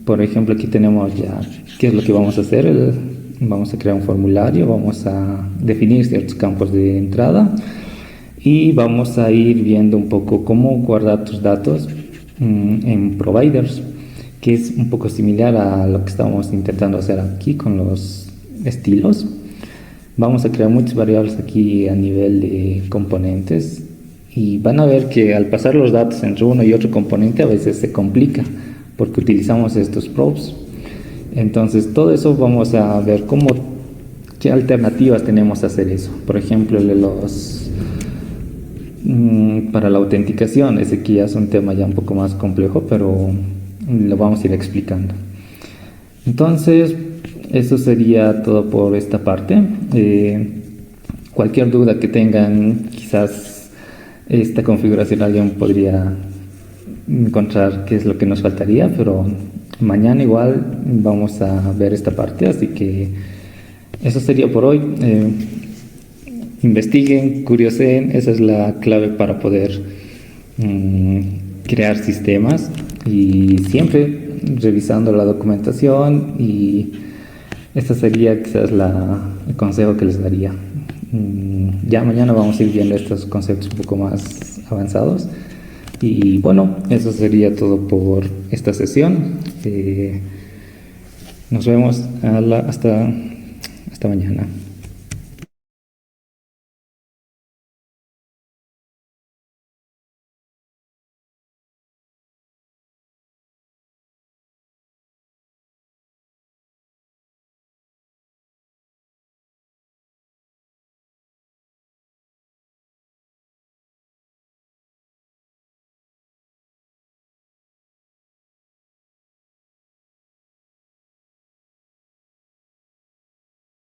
Por ejemplo, aquí tenemos ya qué es lo que vamos a hacer. Vamos a crear un formulario, vamos a definir ciertos campos de entrada y vamos a ir viendo un poco cómo guardar tus datos en providers, que es un poco similar a lo que estamos intentando hacer aquí con los estilos. Vamos a crear muchas variables aquí a nivel de componentes y van a ver que al pasar los datos entre uno y otro componente a veces se complica porque utilizamos estos probes. Entonces todo eso vamos a ver qué alternativas tenemos a hacer eso. Por ejemplo, para la autenticación, ese que ya es un tema ya un poco más complejo, pero lo vamos a ir explicando. Entonces eso sería todo por esta parte. Cualquier duda que tengan, quizás esta configuración alguien podría encontrar qué es lo que nos faltaría, pero mañana igual vamos a ver esta parte, así que eso sería por hoy. Investiguen, curioseen, esa es la clave para poder crear sistemas, y siempre revisando la documentación, y este sería quizás el consejo que les daría. Ya mañana vamos a ir viendo estos conceptos un poco más avanzados. Y bueno, eso sería todo por esta sesión. Nos vemos hasta mañana.